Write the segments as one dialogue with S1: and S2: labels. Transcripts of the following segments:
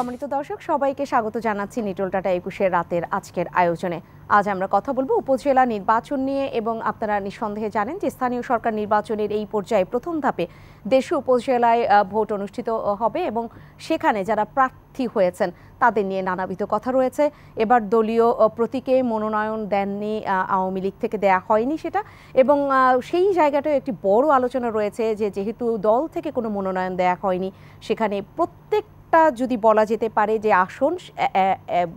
S1: সম্মানিত দর্শক, সবাইকে স্বাগত জানাচ্ছি নিটল টাটা ২১ রাতের আজকের আয়োজনে। আজ আমরা কথা বলবো উপজেলা নির্বাচন নিয়ে, এবং আপনারা নিঃসন্দেহে জানেন যে স্থানীয় সরকার নির্বাচনের এই পর্যায়ে প্রথম ধাপে দেশীয় উপজেলায় ভোট অনুষ্ঠিত হবে, এবং সেখানে যারা প্রার্থী হয়েছেন তাদের নিয়ে নানাবিধ কথা রয়েছে। এবার দলীয় প্রতীকে মনোনয়ন দেননি আওয়ামী লীগ থেকে, দেয়া হয়নি সেটা, এবং সেই জায়গাটায় একটি বড় আলোচনা রয়েছে যে যেহেতু দল থেকে কোনো মনোনয়ন দেয়া হয়নি, সেখানে প্রত্যেকটা যদি বলা যেতে পারে যে আসন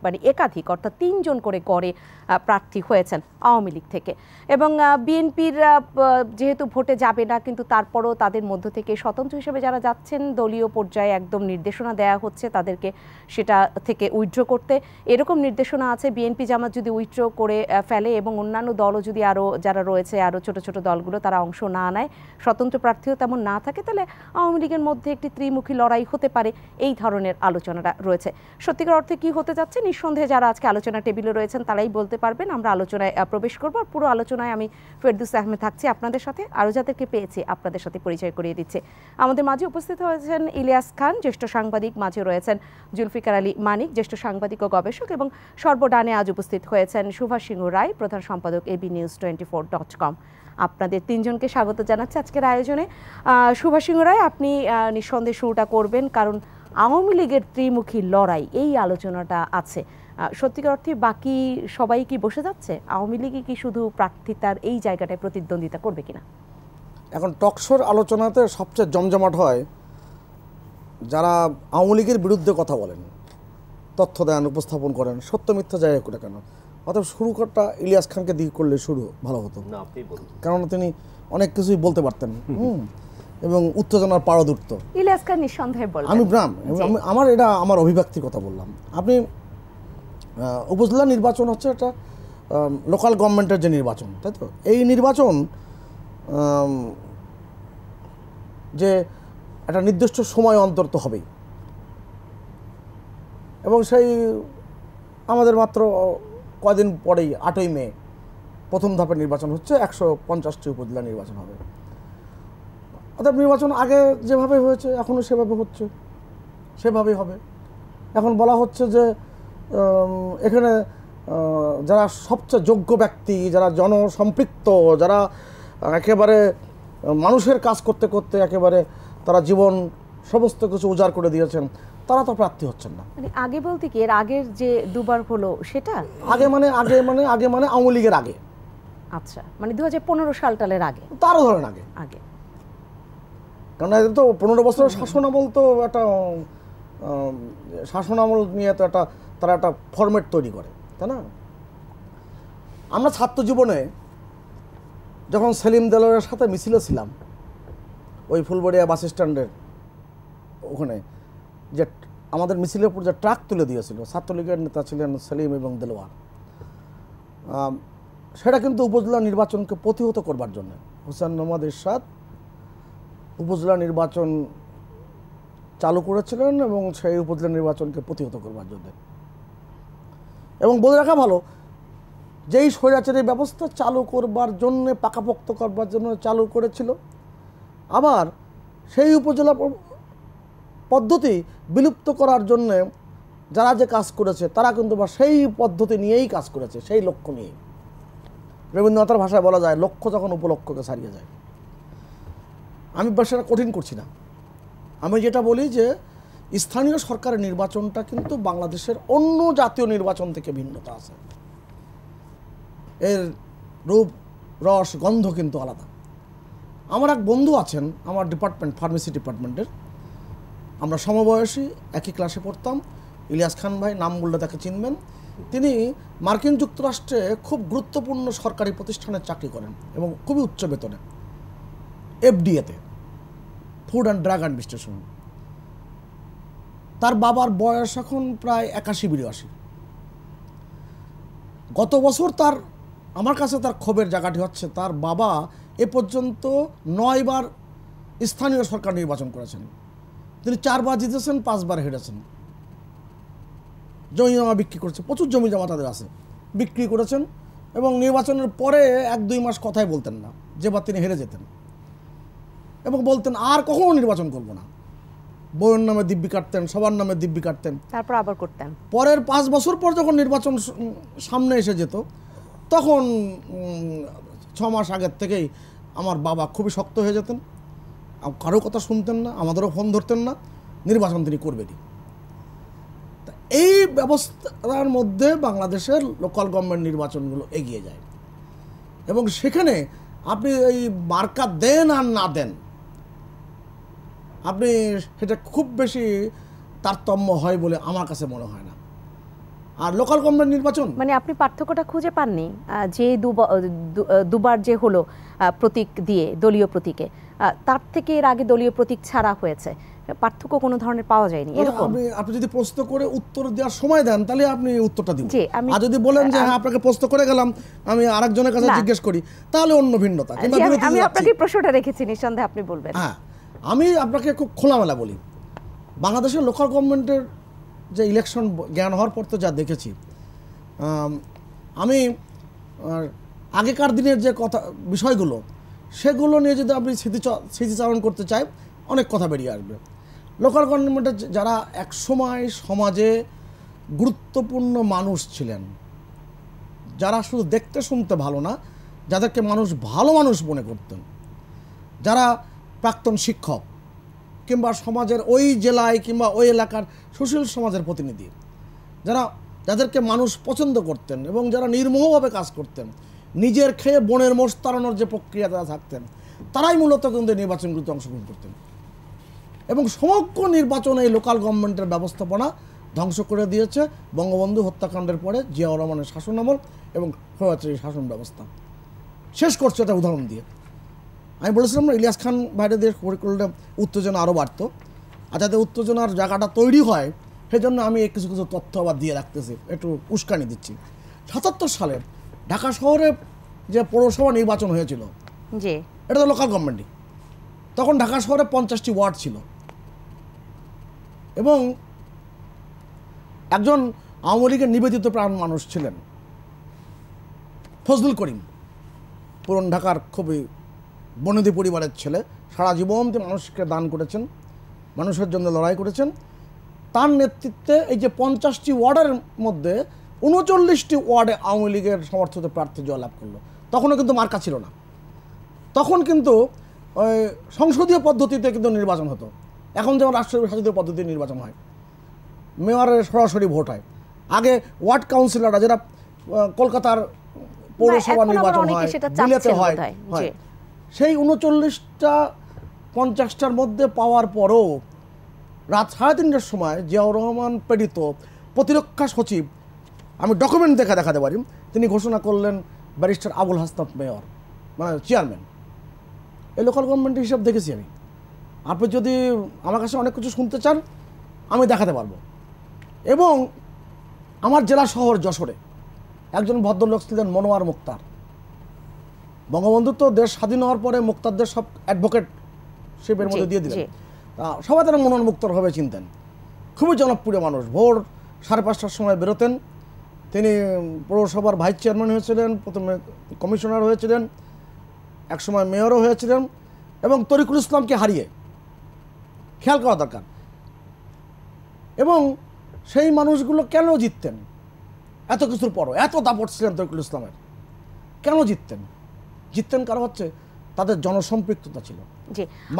S1: মানে একাধিক, অর্থাৎ ৩ জন করে গড়ে প্রার্থী হয়েছেন আওয়ামী লীগ থেকে, এবং বিএনপির যেহেতু ভোটে যাবে না, কিন্তু তারপরও তাদের মধ্য থেকে স্বতন্ত্র হিসেবে যারা যাচ্ছেন দলীয় পর্যায়ে একদম নির্দেশনা দেয়া হচ্ছে তাদেরকে সেটা থেকে উইথড্র করতে। এরকম নির্দেশনা আছে, বিএনপি জামাত যদি উইথড্র করে ফেলে এবং অন্যান্য দলও যদি আরও যারা রয়েছে আরও ছোট ছোট দলগুলো তারা অংশ না নেয়, স্বতন্ত্র প্রার্থীও তেমন না থাকে, তাহলে আওয়ামী লীগের মধ্যে একটি ত্রিমুখী লড়াই হতে পারে। এই ধরনের আলোচনাটা রয়েছে। সত্যিকার অর্থে কি হতে যাচ্ছে, নিঃসন্দেহে যারা আজকে আলোচনা টেবিলে রয়েছেন তারাই বলতে পারবেন। আমরা আলোচনায় প্রবেশ করব, আর পুরো আলোচনায় আমি ফেরদৌস আহমেদ থাকছি আপনাদের সাথে। আরও যাদেরকে পেয়েছি আপনাদের সাথে পরিচয় করিয়ে দিচ্ছে। আমাদের মাঝে উপস্থিত হয়েছেন ইলিয়াস খান, জ্যেষ্ঠ সাংবাদিক, মাঝে রয়েছেন জুলফিকার আলী মানিক, জ্যেষ্ঠ সাংবাদিক ও গবেষক, এবং সর্বডানে আজ উপস্থিত হয়েছেন সুভাষ সিংহ রায়, প্রধান সম্পাদক abnews24.com। আপনাদের ৩ জনকে স্বাগত জানাচ্ছি আজকের আয়োজনে। সুভাষ সিংহ রায়, আপনি নিঃসন্দেহে শুরুটা করবেন, কারণ আওয়ামী লীগের ত্রিমুখী লড়াই এই আলোচনাটা আছে। সত্যিকার অর্থে বাকি সবাই কি বসে যাচ্ছে? আওয়ামী লীগই কি শুধু প্রার্থিতার এই জায়গাটায় প্রতিদ্বন্দ্বিতা করবে কিনা?
S2: এখন টকশোর আলোচনাতে সবচেয়ে জমজমাট হয় যারা আওয়ামী লীগের বিরুদ্ধে কথা বলেন, তথ্য দেন, উপস্থাপন করেন, সত্য মিথ্যা জায়গায় করে কেন। অর্থাৎ শুরু করটা ইলিয়াস খানকে দিয়ে করলে শুরু ভালো হতো, কারণ তিনি অনেক কিছুই বলতে পারতেন এবং উত্তেজনার পারদূর্ত।
S1: ইলিয়াস খান নিঃসন্দেহে বলবেন।
S2: আমি ব্রাম, আমার অভিব্যক্তির কথা বললাম। আপনি উপজেলা নির্বাচন হচ্ছে একটা লোকাল গভর্নমেন্টের যে নির্বাচন, তাই তো? এই নির্বাচন যে একটা নির্দিষ্ট সময় অন্তর হবেই, এবং সেই আমাদের মাত্র কয়দিন পরেই 8ই মে প্রথম ধাপের নির্বাচন হচ্ছে, 150টি উপজেলা নির্বাচন হবে। অর্থাৎ নির্বাচন আগে যেভাবে হয়েছে এখনও সেভাবে হচ্ছে, সেভাবেই হবে। এখন বলা হচ্ছে যে এখানে যারা সবচেয়ে যোগ্য ব্যক্তি, যারা জনসম্পৃক্ত, যারা একেবারে মানুষের কাজ করতে করতে একেবারে তারা জীবন সমস্ত কিছু উজাড় করে দিয়েছেন, তারা তো প্রার্থী হচ্ছেন না।
S1: মানে আগে বলতে কি এর আগের যে দুবার হলো সেটা
S2: আগে মানে আওয়ামী লীগের আগে।
S1: আচ্ছা, মানে 2015 সালের আগে,
S2: তারও ধরেন আগে, কারণ এদের তো 15 বছরের শাসনামল, তো একটা শাসনামল নিয়ে তো তারা একটা ফরম্যাট তৈরি করে, তাই না? আমরা ছাত্র জীবনে যখন সেলিম দেলোয়ারের সাথে মিছিলে ছিলাম ওই ফুলবাড়িয়া বাস স্ট্যান্ডের ওখানে, যে আমাদের মিছিলের উপর যে ট্রাক তুলে দিয়েছিল, ছাত্রলীগের নেতা ছিলেন সেলিম এবং দেলোয়ার, সেটা কিন্তু উপজেলা নির্বাচনকে প্রতিহত করবার জন্য হোসেন মোহাম্মদ এরশাদ উপজেলা নির্বাচন চালু করেছিলেন, এবং সেই উপজেলা নির্বাচনকে প্রতিহত করবার জন্য। এবং বলে রাখা ভালো, যেই স্বৈরাচারী ব্যবস্থা চালু করবার জন্য, পাকাপোক্ত করবার জন্য চালু করেছিল, আবার সেই উপজেলা পদ্ধতি বিলুপ্ত করার জন্যে যারা যে কাজ করেছে তারা কিন্তু বা সেই পদ্ধতি নিয়েই কাজ করেছে, সেই লক্ষ্য নিয়েই। রবীন্দ্রনাথের ভাষায় বলা যায়, লক্ষ্য যখন উপলক্ষ্যকে ছাড়িয়ে যায়। আমি সেটা কঠিন করছি না। আমি যেটা বলি যে স্থানীয় সরকারের নির্বাচনটা কিন্তু বাংলাদেশের অন্য জাতীয় নির্বাচন থেকে ভিন্নতা আছে, এর রূপ, রস, গন্ধ কিন্তু আলাদা। আমার এক বন্ধু আছেন আমার ডিপার্টমেন্ট, ফার্মেসি ডিপার্টমেন্টের, আমরা সমবয়সী, একই ক্লাসে পড়তাম। ইলিয়াস খান ভাই, নাম বললে তাকে চিনবেন। তিনি মার্কিন যুক্তরাষ্ট্রে খুব গুরুত্বপূর্ণ সরকারি প্রতিষ্ঠানে চাকরি করেন এবং খুবই উচ্চ বেতনে, এফডিএতে, ফুড অ্যান্ড ড্রাগ অ্যাডমিনিস্ট্রেশন। তার বাবার বয়স এখন প্রায় 81-82। গত বছর আমার কাছে তার ক্ষোভের জায়গাটি হচ্ছে, তার বাবা এ পর্যন্ত 9 বার স্থানীয় সরকার নির্বাচন করেছেন। তিনি 4 বার জিতেছেন, 5 বার হেরেছেন। জমি জমা বিক্রি করেছে, প্রচুর জমি জমা তাদের আছে, বিক্রি করেছেন, এবং নির্বাচনের পরে 1-2 মাস কথাই বলতেন না, যেবার তিনি হেরে যেতেন, এবং বলতেন আর কখনো নির্বাচন করব না। বউয়ের নামে দিব্যি কাটতেন, সবার নামে দিব্যি কাটতেন।
S1: তারপর আবার করতেন।
S2: পরের 5 বছর পর যখন নির্বাচন সামনে এসে যেত, তখন 6 মাস আগের থেকেই আমার বাবা খুবই শক্ত হয়ে যেতেন, কারো কথা শুনতেন না, আমাদেরও ফোন ধরতেন না, নির্বাচন তিনি করবেনই। এই ব্যবস্থার মধ্যে বাংলাদেশের লোকাল গভর্নমেন্ট নির্বাচনগুলো এগিয়ে যায় এবং সেখানে আপনি এই মার্কা দেন আর না দেন, আপনি সেটা খুব বেশি তারতম্য হয় বলে আমার কাছে মনে হয় না। আর লোকাল গভর্নমেন্ট নির্বাচন
S1: মানে আপনি পার্থক্যটা খুঁজে পাননি যে দুবার যে হলো প্রতীক দিয়ে, দলীয় প্রতীকে, তার থেকে এর আগে দলীয় প্রতীক ছাড়া হয়েছে, পার্থক্য কোনো ধরনের পাওয়া যায়নি এরকম?
S2: আপনি যদি প্রশ্ন করে উত্তর দেওয়ার সময় দেন তাহলে আপনি উত্তরটা দিবেন। আর যদি বলেন যে হ্যাঁ আপনাকে প্রশ্ন করে গেলাম, আমি আরেকজনের কাছে জিজ্ঞেস করি, তাহলে অন্য ভিন্নতা।
S1: আমি আপনাকে প্রশ্নটা রেখেছি, নিঃসন্দেহে আপনি বলবেন।
S2: হ্যাঁ, আমি আপনাকে খুব খোলামেলা বলি, বাংলাদেশের লোকাল গভর্নমেন্টের যে ইলেকশন জ্ঞান হওয়ার পর তো যা দেখেছি, আমি আগেকার দিনের যে কথা বিষয়গুলো, সেগুলো নিয়ে যদি আপনি স্মৃতিচারণ করতে চাই, অনেক কথা বেরিয়ে আসবে। লোকাল গভর্নমেন্টের যারা একসময় সমাজে গুরুত্বপূর্ণ মানুষ ছিলেন, যারা শুধু দেখতে শুনতে ভালো না, যাদেরকে মানুষ ভালো মানুষ মনে করতেন, যারা প্রাক্তন শিক্ষক কিংবা সমাজের ওই জেলায় কিংবা ওই এলাকার সুশীল সমাজের প্রতিনিধি, যাদেরকে মানুষ পছন্দ করতেন এবং যারা নির্মোহভাবে কাজ করতেন, নিজের খেয়ে বনের মোষ তাড়ানোর যে প্রক্রিয়া তারা থাকতেন, তারাই মূলত কিন্তু নির্বাচনগুলোতে অংশগ্রহণ করতেন। এবং সমগ্র নির্বাচনে এই লোকাল গভর্নমেন্টের ব্যবস্থাপনা ধ্বংস করে দিয়েছে বঙ্গবন্ধু হত্যাকাণ্ডের পরে জিয়াউর রহমানের শাসনামল এবং স্বৈরাচারী শাসন ব্যবস্থা। শেষ করছে এটা উদাহরণ দিয়ে। আমি বলেছিলাম না, ইলিয়াস খান বাইরে দিয়ে করলে উত্তেজনা আরও বাড়তো, আর যাতে উত্তেজনার জায়গাটা তৈরি হয় সেজন্য আমি কিছু কিছু তথ্য আবার দিয়ে রাখতেছি, একটু উস্কানি দিচ্ছি। ৭৭ সালে ঢাকা শহরে যে পৌরসভা নির্বাচন হয়েছিল, এটা তো লোকাল গভর্নমেন্টই। তখন ঢাকা শহরে 50টি ওয়ার্ড ছিল এবং একজন আওয়ামী লীগের নিবেদিত প্রাণ মানুষ ছিলেন ফজলুল করিম, পুরন ঢাকার খুবই বনেদি পরিবারের ছেলে, সারা জীবন তিনি মানুষকে দান করেছেন, মানুষের জন্য লড়াই করেছেন। তার নেতৃত্বে এই যে 50টি ওয়ার্ডের মধ্যে 39টি ওয়ার্ডে আওয়ামী লীগের সমর্থিত প্রার্থী জয়লাভ করলো। তখনও কিন্তু মার্কা ছিল না, তখন কিন্তু ওই সংসদীয় পদ্ধতিতে কিন্তু নির্বাচন হতো। এখন যেমন রাষ্ট্রশাসিত পদ্ধতিতে নির্বাচন হয়, মেয়রের সরাসরি ভোট হয়। আগে ওয়ার্ড কাউন্সিলররা, যারা কলকাতার পৌরসভা নির্বাচন হয়, বিলেতে হয়, সেই 39টা 50টার মধ্যে পাওয়ার পরও রাত 3:30টার সময় জিয়াউর রহমান প্রেরিত প্রতিরক্ষা সচিব, আমি ডকুমেন্ট দেখাতে পারি, তিনি ঘোষণা করলেন ব্যারিস্টার আবুল হাসনাত মেয়র, মানে চেয়ারম্যান। এই লোকাল গভর্নমেন্টের হিসাব দেখেছি আমি। আপনি যদি আমার কাছে অনেক কিছু শুনতে চান, আমি দেখাতে পারবো। এবং আমার জেলা শহর যশোরে একজন ভদ্রলোক ছিলেন মনোয়ার মুক্তার। বঙ্গবন্ধু তো দেশ স্বাধীন হওয়ার পরে মুক্তারদের সব অ্যাডভোকেটশিপের মধ্যে দিয়ে দিলেন। সবাই তারা মনোয়ার মুক্তারভাবে চিনতেন। খুবই জনপ্রিয় মানুষ, ভোর 5:30টার সময় বেরোতেন। তিনি পৌরসভার ভাইস চেয়ারম্যান হয়েছিলেন, প্রথমে কমিশনার হয়েছিলেন, একসময় মেয়রও হয়েছিলেন এবং তরিকুল ইসলামকে হারিয়ে, খেয়াল করা দরকার। এবং সেই মানুষগুলো কেন জিততেন এত কিছুর পরও? এত দাপট ছিলেন তরিকুল ইসলামের, কেন জিততেন? কারণ হচ্ছে তাদের জনসম্পৃক্ততা ছিল,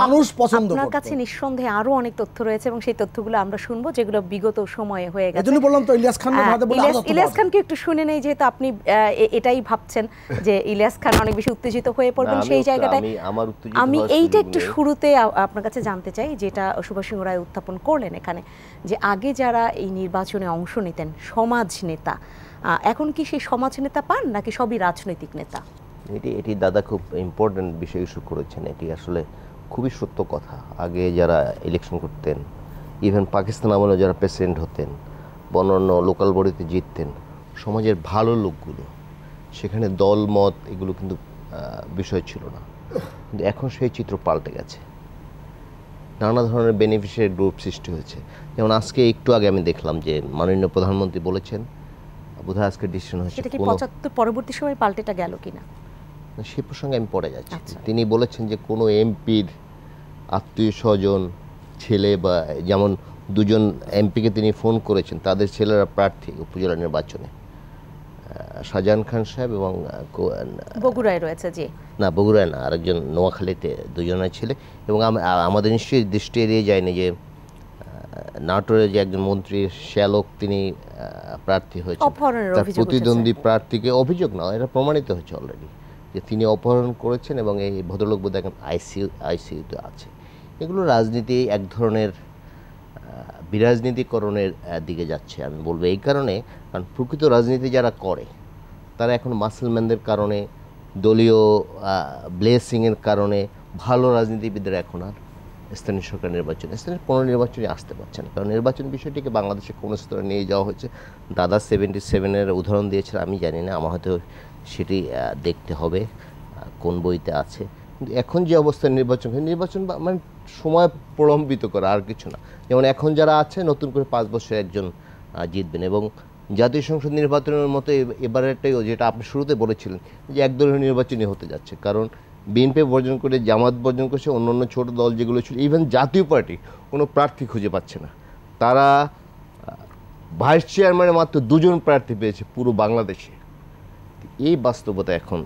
S2: মানুষ পছন্দ করত।
S1: আপনার কাছে নিঃসন্দেহে আরো অনেক তথ্য রয়েছে এবং সেই তথ্যগুলো আমরা শুনবো, যেগুলো বিগত সময়ে হয়ে গেছে।
S2: এজন্য বললাম তো ইলিয়াস খান
S1: ইলিয়াস খানকে একটু শুনে নেই, যেহেতু আপনি এটাই ভাবছেন যে ইলিয়াস খান অনেক বেশি উত্তেজিত হয়ে পড়বেন সেই জায়গাটায়। আমি এইটা একটু শুরুতে আপনার কাছে জানতে চাই, যেটা সুভাষ সিংহ রায় উত্থাপন করলেন এখানে, যে আগে যারা এই নির্বাচনে অংশ নিতেন সমাজ নেতা, এখন কি সেই সমাজ নেতা পান নাকি সবই রাজনৈতিক নেতা?
S3: এটি দাদা খুব ইম্পর্টেন্ট বিষয় ইস্যু করেছেন। এটি আসলে খুবই সত্য কথা। আগে যারা ইলেকশন করতেন, ইভেন পাকিস্তান আমলে যারা প্রেসিডেন্ট হতেন, অন্যান্য লোকাল বডিতে জিততেন, সমাজের ভালো লোকগুলো, সেখানে দল মত এগুলো কিন্তু বিষয় ছিল না। কিন্তু এখন সেই চিত্র পাল্টে গেছে, নানা ধরনের বেনিফিশিয়ারি গ্রুপ সৃষ্টি হয়েছে। যেমন আজকে একটু আগে আমি দেখলাম যে মাননীয় প্রধানমন্ত্রী বলেছেন, বোধহয় আজকে ডিসিশন হয়েছে,
S1: সেটা কি 75 পরবর্তী সময় পাল্টেটা গেল কিনা
S3: সে প্রসঙ্গে আমি পড়ে যাচ্ছি। তিনি বলেছেন যে কোনো এমপির আত্মীয় স্বজন ছেলে বা যেমন দুজন এমপিকে তিনি ফোন করেছেন, তাদের ছেলেরা প্রার্থী উপজেলা নির্বাচনে, শাহজাহান খান সাহেব এবং
S1: বগুড়ায় রয়েছে। জি
S3: না, বগুড়ায় না, আরেকজন নোয়াখালীতে, দুজনের ছেলে। এবং আমাদের নিশ্চয়ই দৃষ্টি এড়িয়ে যায়নি যে নাটোরের যে একজন মন্ত্রী শ্যালক, তিনি প্রার্থী হয়েছেন, তার প্রতিদ্বন্দ্বী প্রার্থীকে, অভিযোগ না, এটা প্রমাণিত হয়েছে অলরেডি যে তিনি অপহরণ করেছেন এবং এই ভদ্রলোক বোধহয় এখন আইসিইউতে আছে। এগুলো রাজনীতি এক ধরনের বিরাজনীতিকরণের দিকে যাচ্ছে আমি বলবো। এই কারণে, কারণ প্রকৃত রাজনীতি যারা করে তারা এখন মাসেলম্যানদের কারণে, দলীয় ব্লেসিংয়ের কারণে ভালো রাজনীতিবিদরা এখন আর স্থানীয় সরকার নির্বাচনে, স্থানীয় কোনো নির্বাচনে আসতে পারছে না। কারণ নির্বাচন বিষয়টিকে বাংলাদেশে কোনো স্তরে নিয়ে যাওয়া হয়েছে। দাদা 77-এর উদাহরণ দিয়েছিল, আমি জানি না, আমার হয়তো সেটি দেখতে হবে কোন বইতে আছে। কিন্তু এখন যে অবস্থায় নির্বাচন মানে সময় প্রলম্বিত করা, আর কিছু না। যেমন এখন যারা আছে, নতুন করে 5 বছরে একজন জিতবেন। এবং জাতীয় সংসদ নির্বাচনের মতো এবারেরটাই, যেটা আপনি শুরুতে বলেছিলেন যে একদলীয় নির্বাচনই হতে যাচ্ছে। কারণ বিএনপি বর্জন করে, জামাত বর্জন করছে, অন্য ছোট দল যেগুলো ছিল, ইভেন জাতীয় পার্টি কোনো প্রার্থী খুঁজে পাচ্ছে না। তারা ভাইস চেয়ারম্যানে মাত্র 2 জন প্রার্থী পেয়েছে পুরো বাংলাদেশে। এই বাস্তবতা এখন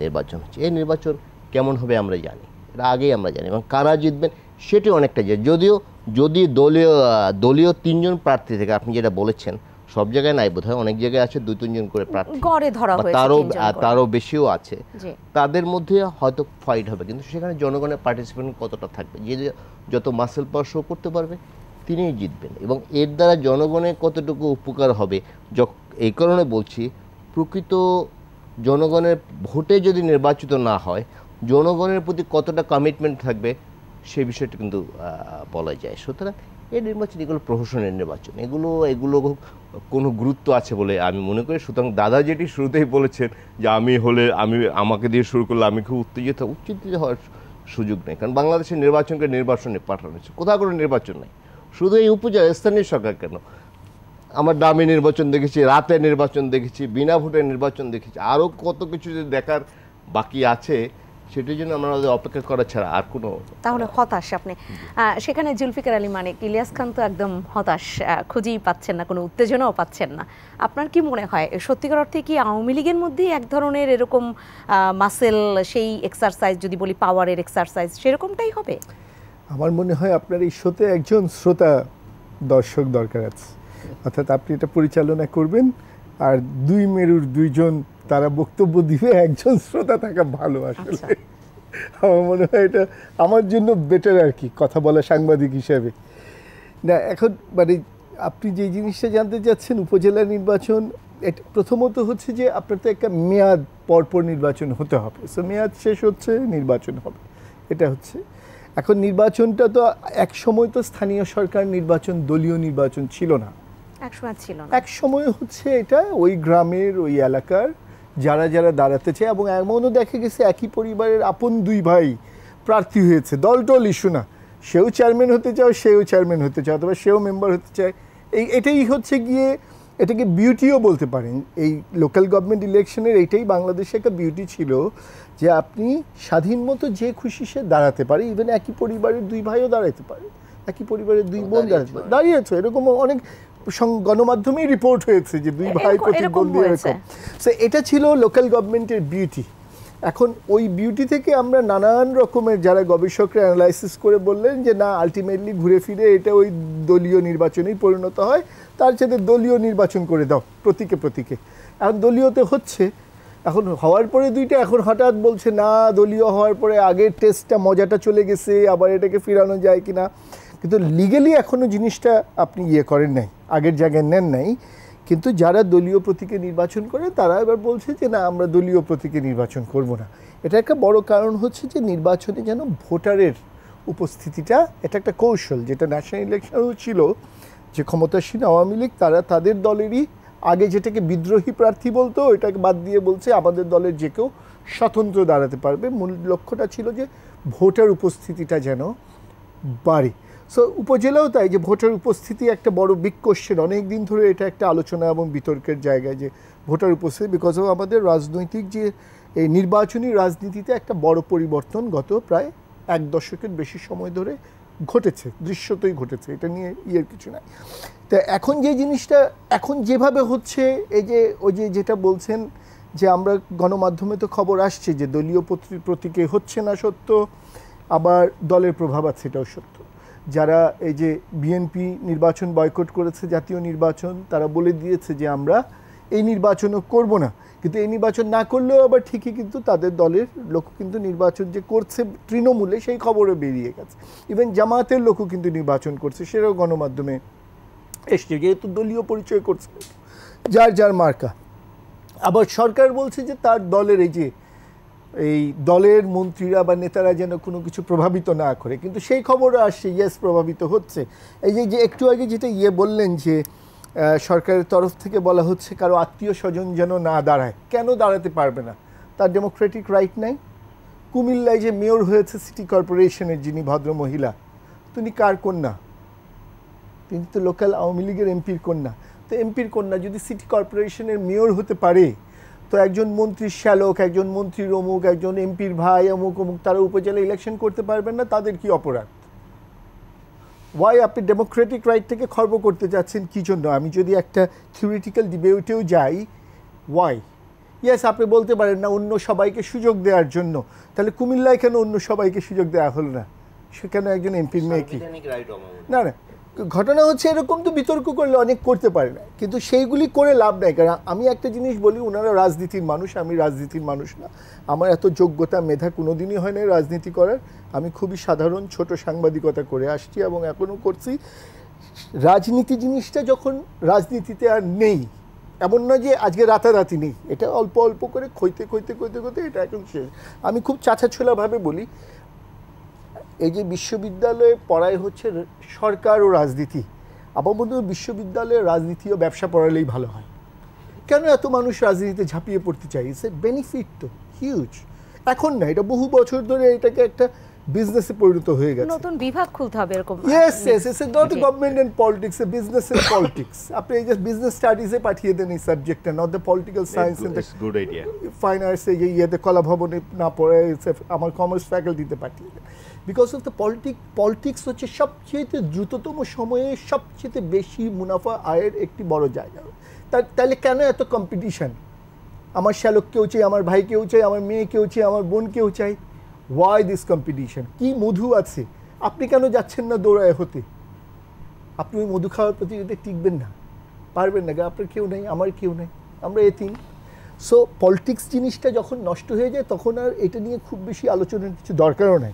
S3: নির্বাচন হচ্ছে। এই নির্বাচন কেমন হবে আমরা জানি, এটা আগেই আমরা জানি, এবং কারা জিতবেন সেটি অনেকটা যায়। যদি দলীয় 3 জন প্রার্থী থেকে, আপনি যেটা বলেছেন, সব জায়গায় নাই বোধহয়, অনেক জায়গায় আছে 2-3 জন করে প্রার্থী, তারও বেশিও আছে, তাদের মধ্যে হয়তো ফাইট হবে। কিন্তু সেখানে জনগণের পার্টিসিপেশন কতটা থাকবে, যে যত মাসেল পাওয়ার শো করতে পারবে তিনিই জিতবেন। এবং এর দ্বারা জনগণের কতটুকু উপকার হবে, এই কারণে বলছি, প্রকৃত জনগণের ভোটে যদি নির্বাচিত না হয়, জনগণের প্রতি কতটা কমিটমেন্ট থাকবে সেই বিষয়টা কিন্তু বলা যায়। সুতরাং এই নির্বাচন, এগুলো প্রহসনের নির্বাচন, এগুলো কোনো গুরুত্ব আছে বলে আমি মনে করি। সুতরাং দাদা যেটি শুরুতেই বলেছেন যে আমাকে দিয়ে শুরু করলে আমি খুব উত্তেজিত হওয়ার সুযোগ নেই। কারণ বাংলাদেশের নির্বাচনকে নির্বাচনে পাঠানো হচ্ছে, কোথাও কোনো নির্বাচন নেই। শুধু এই উপজেলা, স্থানীয় সরকার কেন, আমার দামি নির্বাচন দেখেছি, রাতের নির্বাচন দেখেছি, বিনা ভোটের নির্বাচন দেখেছি, আরও কত কিছু যে দেখার বাকি আছে, সেটার জন্য আমাদের অপেক্ষা করা ছাড়া আর কোনো।
S1: তাহলে হতাশ আপনি সেখানে। জুলফিকার আলী মানিক, ইলিয়াস খান তো একদম হতাশ, খুঁজেই পাচ্ছেন না, কোনো উত্তেজনাও পাচ্ছেন না। আপনার কি মনে হয়, সত্যিকার অর্থে কি আওয়ামী লীগের মধ্যেই এক ধরনের এরকম মাসেল, সেই এক্সারসাইজ, যদি বলি পাওয়ারের এক্সারসাইজ, সেরকমটাই হবে?
S4: আমার মনে হয় আপনার এই শোতে একজন শ্রোতা দর্শক দরকার আছে, অর্থাৎ আপনি এটা পরিচালনা করবেন, আর 2 মেরুর 2 জন তারা বক্তব্য দিবে, একজন শ্রোতা থাকা ভালো আসলে। আমার মনে হয় এটা আমার জন্য বেটার আর কি, কথা বলা সাংবাদিক হিসাবে। না, এখন মানে আপনি যে জিনিসটা জানতে চাচ্ছেন, উপজেলা নির্বাচন, এটা প্রথমত হচ্ছে যে আপনার তো একটা মেয়াদ পরপর নির্বাচন হতে হবে। সো মেয়াদ শেষ হচ্ছে, নির্বাচন হবে, এটা হচ্ছে। এখন নির্বাচনটা তো এক সময় তো স্থানীয় সরকার নির্বাচন, দলীয় নির্বাচন ছিল না, এক সময় হচ্ছে এটা ওই গ্রামের, ওই এলাকার যারা যারা দাঁড়াতে চায়। এবং এমনও দেখা গেছে একই পরিবারের আপন 2 ভাই প্রার্থী হয়েছে, দল ইস্যু না, সেও চেয়ারম্যান হতে চায়, সেও চেয়ারম্যান হতে চায়, অথবা সেও মেম্বার হতে চায়। এটাই হচ্ছে গিয়ে, এটাকে বিউটিও বলতে পারেন। এই লোকাল গভর্নমেন্ট ইলেকশনের এইটাই বাংলাদেশে একটা বিউটি ছিল, যে আপনি স্বাধীন মতো যে খুশি সে দাঁড়াতে পারে। ইভেন একই পরিবারের 2 ভাইও দাঁড়াতে পারে, একই পরিবারের 2 বোন দাঁড়িয়েছে, এরকম অনেক গণমাধ্যমেই রিপোর্ট হয়েছে যে 2 ভাই প্রতিদ্বন্দ্বী এরকম। সো এটা ছিল লোকাল গভর্নমেন্টের বিউটি। এখন ওই বিউটি থেকে আমরা নানান রকমের, যারা গবেষকরা অ্যানালাইসিস করে বললেন যে না, আলটিমেটলি ঘুরে ফিরে এটা ওই দলীয় নির্বাচনেই পরিণত হয়, তার সাথে দলীয় নির্বাচন করে দাও প্রতীকে। এখন দলীয়তে হচ্ছে, এখন হওয়ার পরে 2টা, এখন হঠাৎ বলছে না, দলীয় হওয়ার পরে আগের টেস্টটা, মজাটা চলে গেছে, আবার এটাকে ফিরানো যায় কিনা। কিন্তু লিগ্যালি এখনও জিনিসটা আপনি করেন নাই, আগের জায়গায় নেন নাই। কিন্তু যারা দলীয় প্রতীকে নির্বাচন করে, তারা এবার বলছে যে না, আমরা দলীয় প্রতীকে নির্বাচন করব না। এটা একটা বড় কারণ হচ্ছে যে নির্বাচনে যেন ভোটারের উপস্থিতিটা, এটা একটা কৌশল, যেটা ন্যাশনাল ইলেকশনও ছিল, যে ক্ষমতাসীন আওয়ামী লীগ তারা তাদের দলেরই আগে যেটাকে বিদ্রোহী প্রার্থী বলতো, ওইটাকে বাদ দিয়ে বলছে আমাদের দলের যে কেউ স্বতন্ত্র দাঁড়াতে পারবে। মূল লক্ষ্যটা ছিল যে ভোটার উপস্থিতিটা যেন বাড়ে। সো উপজেলাও তাই, যে ভোটার উপস্থিতি একটা বড় বিগ কোশ্চেন, অনেক দিন ধরে এটা একটা আলোচনা এবং বিতর্কের জায়গায়, যে ভোটার উপস্থিতি, বিকজ অফ আমাদের রাজনৈতিক যে এই নির্বাচনী রাজনীতিতে একটা বড় পরিবর্তন গত প্রায় 1 দশকের বেশি সময় ধরে ঘটেছে, দৃশ্যতই ঘটেছে, এটা নিয়ে ইয়ের কিছু নাই। তা এখন যে জিনিসটা এখন যেভাবে হচ্ছে, এই যে ওই যে যেটা বলছেন যে আমরা গণমাধ্যমে তো খবর আসছে যে দলীয় প্রতীকে হচ্ছে না সত্য, আবার দলের প্রভাব আছে এটাও সত্য। যারা এই যে বিএনপি নির্বাচন বয়কট করেছে, জাতীয় নির্বাচন, তারা বলে দিয়েছে যে আমরা এই নির্বাচনও করব না, কিন্তু এই নির্বাচন না করলেও আবার ঠিকই কিন্তু তাদের দলের লোক কিন্তু নির্বাচন যে করছে তৃণমূলে সেই খবরও বেরিয়ে গেছে। ইভেন জামায়াতের লোকও কিন্তু নির্বাচন করছে, সেটাও গণমাধ্যমে এসছে, যেহেতু দলীয় পরিচয় করছে যার যার মার্কা। আবার সরকার বলছে যে তার দলের এই দলের মন্ত্রীরা বা নেতারা যেন কোনো কিছু প্রভাবিত না করে, কিন্তু সেই খবরও আসছে ইয়েস প্রভাবিত হচ্ছে। এই যে একটু আগে যেটা বললেন যে সরকারের তরফ থেকে বলা হচ্ছে কারো আত্মীয় স্বজন যেন না দাঁড়ায়, কেন দাঁড়াতে পারবে না? তার ডেমোক্রেটিক রাইট নাই? কুমিল্লায় যে মেয়র হয়েছে সিটি কর্পোরেশনের যিনি ভদ্র মহিলা, তিনি কার কন্যা? তিনি তো লোকাল আওয়ামী লীগের এমপির কন্যা। তো এমপির কন্যা যদি সিটি কর্পোরেশনের মেয়র হতে পারে, তো একজন মন্ত্রীর শ্যালক, একজন মন্ত্রীর অমুক, একজন এমপির ভাই অমুক অমুক, তারা উপজেলা ইলেকশন করতে পারবেন না? তাদের কি অপরাধ? ওয়াই আপনি ডেমোক্রেটিক রাইটটাকে খর্ব করতে যাচ্ছেন কী জন্য? আমি যদি একটা থিওরিটিক্যাল ডিবেটেও যাই, ওয়াই? ইয়েস, আপনি বলতে পারেন না অন্য সবাইকে সুযোগ দেওয়ার জন্য, তাহলে কুমিল্লায় কেন অন্য সবাইকে সুযোগ দেওয়া হলো না? সে কেন একজন এমপির মেয়ে কি? না না, ঘটনা হচ্ছে এরকম, তো বিতর্ক করলে অনেক করতে পারে না, কিন্তু সেইগুলি করে লাভ নাই। কারণ আমি একটা জিনিস বলি, ওনারা রাজনীতির মানুষ, আমি রাজনীতির মানুষ না। আমার এত যোগ্যতা মেধা কোনোদিনই হয় না রাজনীতি করার। আমি খুবই সাধারণ ছোট সাংবাদিকতা করে আসছি এবং এখনও করছি। রাজনীতি জিনিসটা যখন রাজনীতিতে আর নেই, এমন নয় যে আজকে রাতারাতি নেই, এটা অল্প অল্প করে খইতে এটা এখন শেষ। আমি খুব চাছাছোলাভাবে বলি, এই যে বিশ্ববিদ্যালয়ে পড়াই হচ্ছে সরকার ও রাজনীতি, আমার মনে হয় বিশ্ববিদ্যালয়ে রাজনীতি ও ব্যবসা পড়ালেই ভালো হয়। কেন এত মানুষ রাজনীতিতে ঝাঁপিয়ে পড়তে চাই? ইটস এ বেনিফিট তো হিউজ। এখন না, এটা বহু বছর ধরে এটাকে একটা বিজনেসে পরিণত হয়ে গেছে।
S1: নতুন বিভাগ খুলতে হবে এরকম।
S4: Yes it's not government and politics, a business and politics. আপনি এই যে বিজনেস স্টাডিজে পাঠিয়ে দেন এই সাবজেক্টটা, not the political science and
S3: good idea.
S4: Fine arts, এই ইয়েতে কলা ভবনে না পড়ে আমার কমার্স ফ্যাকাল্টিতে পাঠিয়ে দেন। বিকজ অফ দ্য পলিটিক্স হচ্ছে সবচেয়ে দ্রুততম সময়ে সবচেয়ে বেশি মুনাফা আয়ের একটি বড় জায়গা। তাহলে কেন এত কম্পিটিশন? আমার শ্যালক কেউ চাই, আমার ভাই কেউ চাই, আমার মেয়ে কেউ চাই, আমার বোন কেউ চাই। Why this competition? কি মধু আছে? আপনি কেন যাচ্ছেন না দৌড়ায় হতে? আপনি ওই মধু খাওয়ার প্রতিযোগিতায় টিকবেন না, পারবেন না, আপনার কেউ নেই, আমার কেউ নেই, আমরা এতিম। সো পলিটিক্স জিনিসটা যখন নষ্ট হয়ে যায়, তখন আর এটা নিয়ে খুব বেশি আলোচনার কিছু দরকারও নাই।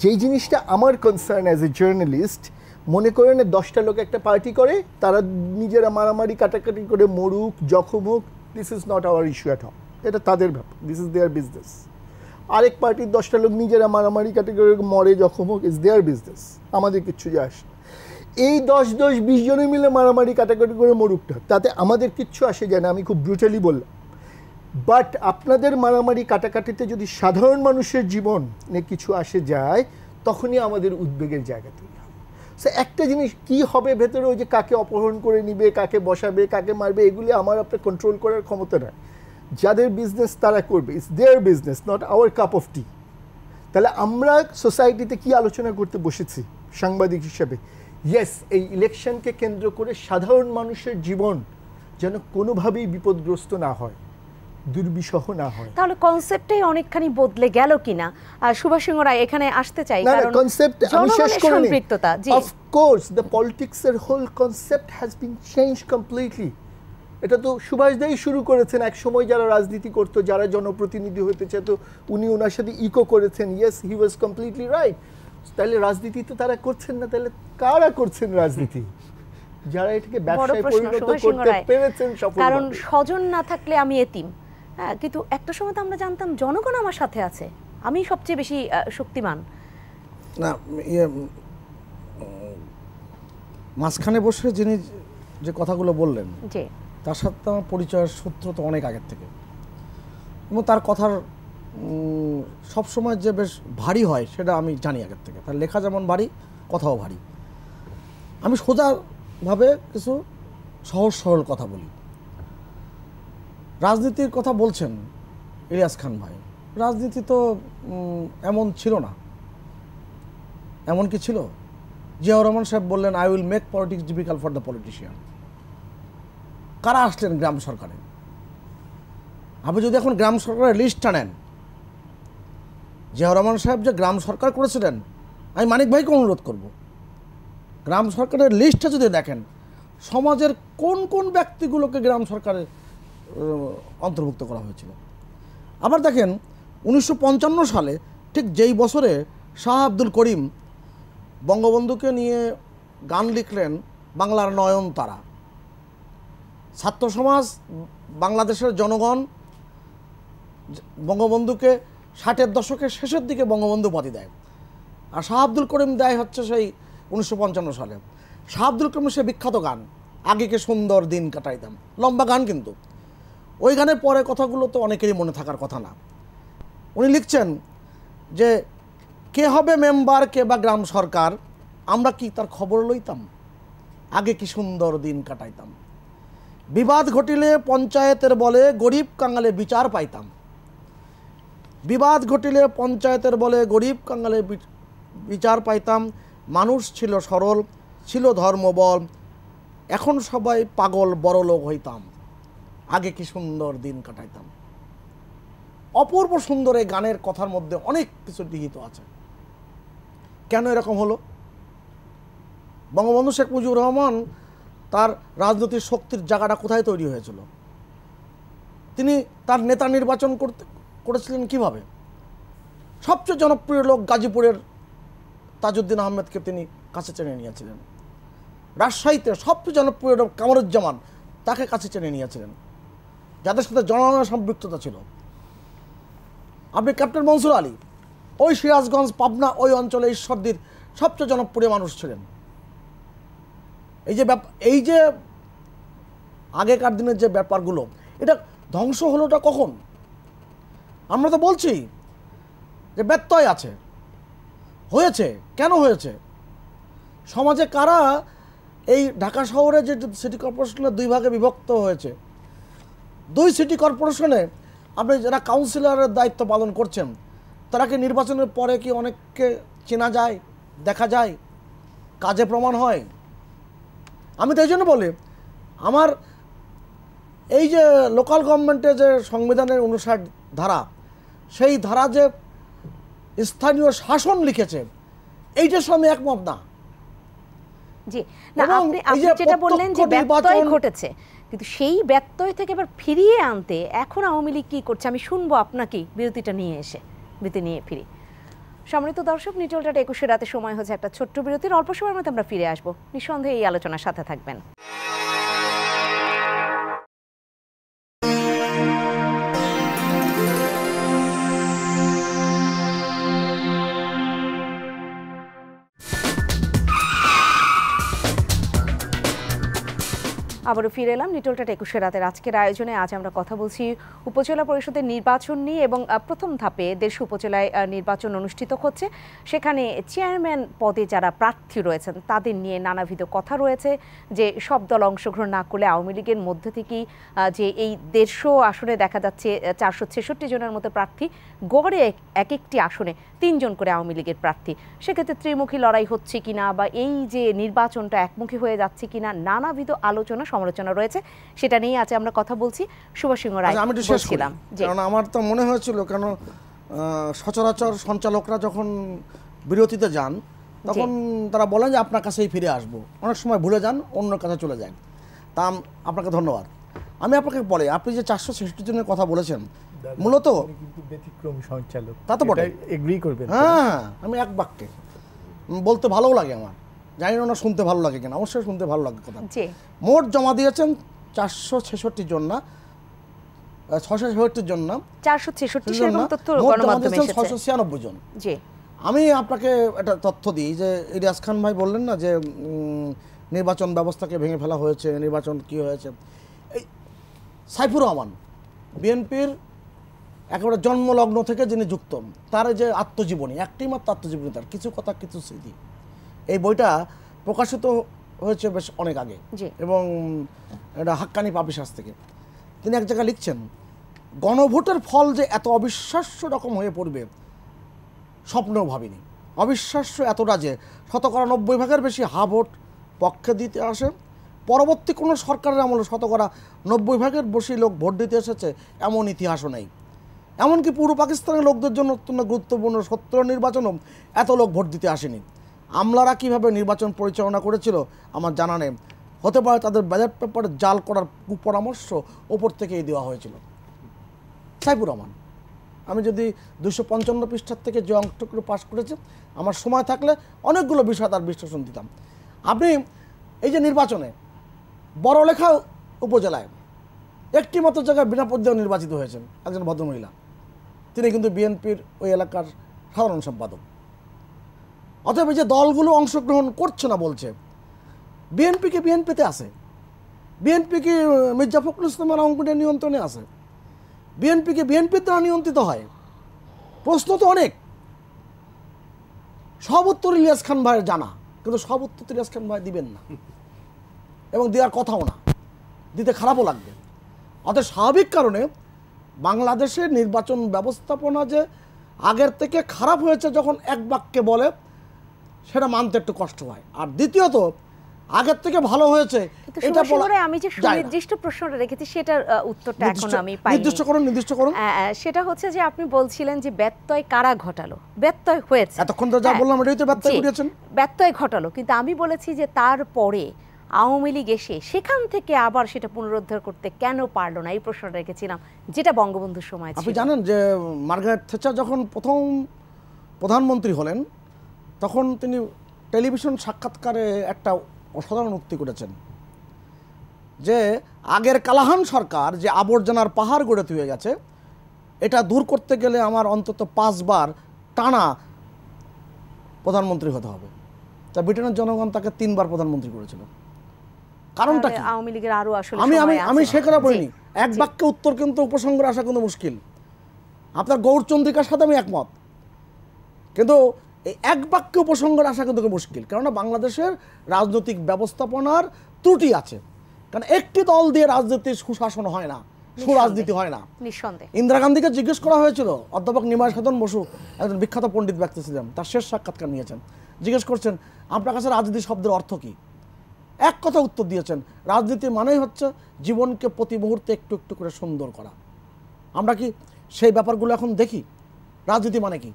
S4: যেই জিনিসটা আমার কনসার্ন অ্যাজ এ জার্নালিস্ট, মনে করেন 10টা লোক একটা পার্টি করে, তারা নিজেরা মারামারি কাটাকাটি করে মরুক, জখম হোক, this is not our issue at all. এটা তাদের ব্যাপার, দিস ইজ দেয়ার বিজনেস। আরেক পার্টির 10টা লোক নিজেরা মারামারি কাটাকাটি করে মরে, জখম হোক, ইজ দেয়ার বিজনেস, আমাদের কিচ্ছু যায় আসে। এই 10-20 জনে মিলে মারামারি কাটাকাটি করে মরুকটা, তাতে আমাদের কিচ্ছু আসে যায় না, আমি খুব ব্রুটালি বললাম। বাট আপনাদের মারামারি কাটাকাটিতে যদি সাধারণ মানুষের জীবনে কিছু আসে যায়, তখনই আমাদের উদ্বেগের জায়গা তৈরি হবে। সো একটা জিনিস কি হবে ভেতরে, ওই যে কাকে অপহরণ করে নিবে, কাকে বসাবে, কাকে মারবে, এগুলি আমার আপনার কন্ট্রোল করার ক্ষমতা নয়। যাদের বিজনেস তারা করবে, it's their business, not our cup of tea. তাহলে আমরা সোসাইটিতে কি আলোচনা করতে বসেছি সাংবাদিক হিসেবে? ইয়েস, এই ইলেকশনকে কেন্দ্র করে সাধারণ মানুষের জীবন যেন কোনোভাবেই বিপদগ্রস্ত না হয়, দুর্বিষহ না হয়।
S1: তাহলে কনসেপ্টটাই অনেকখানি বদলে গেল কিনা? সুভাষ সিংহ রায় এখানে আসতে চাই, কারণ
S4: কনসেপ্ট আমি শেষ করে নিই।
S1: জি,
S4: অফ কোর্স দ্য পলিটিক্সের whole concept has been change completely. এটা তো সুভাষ দাই শুরু করেছেন। এক সময় যারা রাজনীতি করতো, যারা জনপ্রতিনিধি হতে চেত, উনি ওনার সাথে ইকো করেছেন। Yes, he was completely right. তাহলে রাজনীতি তো তারা করছেন না, তাহলে কারা করছেন রাজনীতি? যারা এটাকে ব্যবসায় পরিণত করতে পেরেছেন সফল।
S1: কারণ স্বজন না থাকলে আমি এতিম। হ্যাঁ, কিন্তু একটা সময় তো আমরা জানতাম জনগণ আমার সাথে আছে, আমি সবচেয়ে বেশি শক্তিমান।
S2: না, মাঝখানে বসে যিনি যে কথাগুলো বললেন, তার সাথে আমার পরিচয়ের সূত্র তো অনেক আগের থেকে, এবং তার কথার সবসময় যে বেশ ভারী হয় সেটা আমি জানি আগের থেকে। তার লেখা যেমন ভারী, কথাও ভারী। আমি সোজাভাবে কিছু সহজ সরল কথা বলি। রাজনীতির কথা বলছেন ইলিয়াস খান ভাই, রাজনীতি তো এমন ছিল না। এমন কি ছিল? জিয়াউর রহমান সাহেব বললেন, I will make politics difficult for the politician. কারা আসলেন গ্রাম সরকারে? আপনি যদি এখন গ্রাম সরকারের লিস্টটা নেন, জিয়াউর রহমান সাহেব যে গ্রাম সরকার করেছিলেন, আমি মানিক ভাইকে অনুরোধ করব, গ্রাম সরকারের লিস্টটা যদি দেখেন, সমাজের কোন কোন ব্যক্তিগুলোকে গ্রাম সরকারে অন্তর্ভুক্ত করা হয়েছিল। আবার দেখেন 1955 সালে ঠিক যেই বছরে শাহ আব্দুল করিম বঙ্গবন্ধুকে নিয়ে গান লিখলেন বাংলার নয়নতারা, ছাত্র সমাজ, বাংলাদেশের জনগণ বঙ্গবন্ধুকে 60-এর দশকের শেষের দিকে বঙ্গবন্ধু উপাধি দেয়, আর শাহ আব্দুল করিম দেয় হচ্ছে সেই 1955 সালে। শাহ আব্দুল করিমের সে বিখ্যাত গান, আগে কে সুন্দর দিন কাটাইতাম, লম্বা গান, কিন্তু ওই গানের পরে কথাগুলো তো অনেকেরই মনে থাকার কথা না। উনি লিখছেন যে কে হবে মেম্বার, কে বা গ্রাম সরকার, আমরা কি তার খবর লইতাম, আগে কি সুন্দর দিন কাটাইতাম, বিবাদ ঘটিলে পঞ্চায়েতের বলে গরিব কাঙালে বিচার পাইতাম, বিবাদ ঘটিলে পঞ্চায়েতের বলে গরিব কাঙালে বিচার পাইতাম, মানুষ ছিল সরল, ছিল ধর্মবল, এখন সবাই পাগল বড়লোক হইতাম, আগে কি সুন্দর দিন কাটাইতাম। অপূর্ব সুন্দর এই গানের কথার মধ্যে অনেক কিছু নিহিত আছে। কেন এরকম হলো? বঙ্গবন্ধু শেখ মুজিবুর রহমান তার রাজনৈতিক শক্তির জায়গাটা কোথায় তৈরি হয়েছিল? তিনি তার নেতা নির্বাচন করেছিলেন কিভাবে? সবচেয়ে জনপ্রিয় লোক গাজীপুরের তাজউদ্দিন আহমেদকে তিনি কাছে টেনে নিয়েছিলেন। রাজশাহীতে সবচেয়ে জনপ্রিয় লোক কামরুজ্জামান, তাকে কাছে টেনে নিয়েছিলেন, যাদের সাথে জনগণের সম্পৃক্ততা ছিল। আপনি ক্যাপ্টেন মনসুর আলী, ওই সিরাজগঞ্জ, পাবনা, ওই অঞ্চলে ঈশ্বরদীর সবচেয়ে জনপ্রিয় মানুষ ছিলেন। এই যে আগেকার দিনের যে ব্যাপারগুলো, এটা ধ্বংস হলোটা কখন? আমরা তো বলছি যে ব্যত্যয় আছে, হয়েছে। কেন হয়েছে? সমাজে কারা এই ঢাকা শহরে যে সিটি কর্পোরেশনে 2 ভাগে বিভক্ত হয়েছে, 2 সিটি কর্পোরেশনে আপনি যারা কাউন্সিলরের দায়িত্ব পালন করছেন, তারা কি নির্বাচনের পরে কি অনেককে চেনা যায়, দেখা যায়, কাজে প্রমাণ হয়? আমি তো এই জন্য বলি, আমার এই যে লোকাল গভর্নমেন্টে যে সংবিধানের 59 ধারা, সেই ধারা যে স্থানীয় শাসন লিখেছে, এইটার সঙ্গে একমত না।
S1: জি, না, আপনি যেটা বললেন যে ব্যত্যয় ঘটেছে, কিন্তু সেই ব্যত্যয় থেকে এবার ফিরিয়ে আনতে এখন আওয়ামী লীগ কি করছে, আমি শুনবো আপনাকেই বিরতিটা নিয়ে এসে, বিরতি নিয়ে ফিরি। সম্মানিত দর্শক, নিটোল ডট 21 রাতে সময় হচ্ছে একটা ছোট্ট বিরতির। অল্প সময়ের মধ্যে আমরা ফিরে আসবো, নিঃসন্দেহে এই আলোচনার সাথে থাকবেন। আবারও ফিরে এলাম নিটোল ডট 21 রাতের আজকের আয়োজনে। আজ আমরা কথা বলছি উপজেলা পরিষদের নির্বাচন নিয়ে, এবং প্রথম ধাপে 150 উপজেলায় নির্বাচন অনুষ্ঠিত হচ্ছে। সেখানে চেয়ারম্যান পদে যারা প্রার্থী রয়েছেন তাদের নিয়ে নানাবিধ কথা রয়েছে, যে সব দল অংশগ্রহণ না করলে আওয়ামী লীগের মধ্যে থেকেই যে এই 150 আসনে দেখা যাচ্ছে 466 জনের মতো প্রার্থী, গড়ে এক একটি আসনে 3 জন করে আওয়ামী লীগের প্রার্থী। সেক্ষেত্রে ত্রিমুখী লড়াই হচ্ছে কিনা, বা এই যে নির্বাচনটা একমুখী হয়ে যাচ্ছে কিনা, নানাবিধ আলোচনা সমালোচনা রয়েছে। সেটা নিয়ে আছে আমরা কথা বলছি। সুভাষ সিংহ রায়,
S2: আমি একটু শেষ করলাম, কারণ আমার তো মনে হয়েছিল, কেন সচরাচর সঞ্চালকরা যখন বিরতিতে যান তখন তারা বলেন যে আপনার কাছেই ফিরে আসবো, অনেক সময় ভুলে যান, অন্য কাছে চলে যায়। তা আপনাকে ধন্যবাদ। আমি আপনাকে বলে, আপনি যে 466 জনের কথা বলেছেন, মূলত
S4: ব্যতিক্রম সঞ্চালক,
S2: তা তো বটে,
S4: এগ্রি করবেন?
S2: হ্যাঁ, আমি এক বাক্যে বলতে ভালোও লাগে আমার, জানি না শুনতে ভালো লাগে কিনা, অবশ্যই শুনতে ভালো লাগে কথা। মোট জমা দিয়েছেন 466 জন, না 666 জন, না 696 জন। আমি আপনাকে একটা তথ্য দিই, যে ইলিয়াস খান ভাই বললেন না যে নির্বাচন ব্যবস্থাকে ভেঙে ফেলা হয়েছে, নির্বাচন কি হয়েছে। এই সাইফুর রহমান, বিএনপির একেবারে জন্মলগ্ন থেকে যিনি যুক্ত, তার যে আত্মজীবনী, একটি মাত্র আত্মজীবনী, তার কিছু কথা কিছু স্মৃতি, এই বইটা প্রকাশিত হয়েছে বেশ অনেক আগে, এবং এটা হাক্কানি পাবলিশার্স থেকে। তিনি এক জায়গায় লিখছেন, গণভোটের ফল যে এত অবিশ্বাস্য রকম হয়ে পড়বে স্বপ্নেও ভাবিনি। অবিশ্বাস্য এতটা যে 90% বেশি হা ভোট পক্ষে দিতে আসে। পরবর্তী কোনো সরকারের আমলে 90% বেশি লোক ভোট দিতে এসেছে এমন ইতিহাসও নেই। এমনকি পূর্ব পাকিস্তানের লোকদের জন্য অত্যন্ত গুরুত্বপূর্ণ 70 নির্বাচনও এত লোক ভোট দিতে আসেনি। আমলারা কীভাবে নির্বাচন পরিচালনা করেছিল আমার জানা নেই। হতে পারে তাদের ব্যালট পেপারে জাল করার কুপরামর্শ ওপর থেকেই দেওয়া হয়েছিল। সাইফুর রহমান, আমি যদি 255 পৃষ্ঠার থেকে যে অংশটুকু পাশ করেছি, আমার সময় থাকলে অনেকগুলো বিষয় তার বিশ্লেষণ দিতাম। আপনি এই যে নির্বাচনে বড়লেখা উপজেলায় একটি মাত্র জায়গায় বিনা পর্যায়ে নির্বাচিত হয়েছেন একজন ভদ্রমহিলা, তিনি কিন্তু বিএনপির ওই এলাকার সাধারণ সম্পাদক। অতএব এই যে দলগুলো অংশগ্রহণ করছে না বলছে, বিএনপিকে বিএনপিতে আছে, বিএনপিকে মির্জা ফখরুল ইসলামের আওয়ামী নিয়ন্ত্রণে আছে, বিএনপিকে বিএনপির দ্বারা নিয়ন্ত্রিত হয়। প্রশ্ন তো অনেক, সব উত্তর ইলিয়াস খান ভাইয়ের জানা, কিন্তু সব উত্তর ইলিয়াস খান ভাই দিবেন না এবং দেওয়ার কথাও না, দিতে খারাপও লাগবে। অর্থাৎ স্বাভাবিক কারণে বাংলাদেশের নির্বাচন ব্যবস্থাপনা যে আগের থেকে খারাপ হয়েছে যখন এক বাক্যে বলে, সেটা মানতে একটু কষ্ট হয়। আর দ্বিতীয়ত আগের থেকে ভালো হয়েছে
S1: এটা বলে, আমি যে সুনির্দিষ্ট প্রশ্নটা রেখেছি সেটার উত্তরটা এখন আমি পাইনি।
S2: নির্দিষ্ট করুন।
S1: সেটা হচ্ছে যে আপনি বলছিলেন যে ব্যত্যয় কারা ঘটালো, ব্যত্যয় হয়েছে,
S2: এতক্ষণ তো যা বললাম এটাই তো ব্যত্যয় ঘটিয়েছেন,
S1: ব্যত্যয় ঘটালো। কিন্তু আমি বলেছি যে তারপরে আওয়ামী লীগ এসে সেখান থেকে আবার সেটা পুনরুদ্ধার করতে কেন পারলো না, এই প্রশ্নটা রেখেছিলাম, যেটা বঙ্গবন্ধুর সময় ছিল।
S2: আপনি জানেন যে মার্গারেট থেচার যখন প্রথম প্রধানমন্ত্রী হলেন, তখন তিনি টেলিভিশন সাক্ষাৎকারে একটা অসাধারণ উক্তি করেছেন যে আগের কালাহান সরকার যে আবর্জনার পাহাড় গড়ে তুলে গেছে, এটা দূর করতে গেলে আমার অন্তত 5 বার টানা প্রধানমন্ত্রী হতে হবে। তা ব্রিটেনের জনগণ তাকে 3 বার প্রধানমন্ত্রী করেছিল। কারণটা কি?
S1: আওয়ামী লীগের আরো আসলে
S2: আমি সে কথা বলিনি, এক বাক্যে উত্তর কিন্তু উপসংহারে আসা কিন্তু মুশকিল। আপনার গৌরচন্দ্রিকার সাথে আমি একমত, কিন্তু এই এক বাক্যে উপসংহারে আসা কিন্তু মুশকিল। কেননা বাংলাদেশের রাজনৈতিক ব্যবস্থাপনার ত্রুটি আছে। কারণ একটি দল দিয়ে রাজনীতির সুশাসন হয় না, সুরাজনীতি হয় না। ইন্দিরা গান্ধীকে জিজ্ঞেস করা হয়েছিল, অধ্যাপক নিমাই সাধন বসু একজন বিখ্যাত পণ্ডিত ব্যক্তি ছিলেন, তার শেষ সাক্ষাৎকার নিয়েছেন, জিজ্ঞেস করছেন আপনার কাছে রাজনীতি শব্দের অর্থ কী? এক কথা উত্তর দিয়েছেন, রাজনীতি মানেই হচ্ছে জীবনকে প্রতি মুহূর্তে একটু একটু করে সুন্দর করা। আমরা কি সেই ব্যাপারগুলো এখন দেখি? রাজনীতি মানে কি?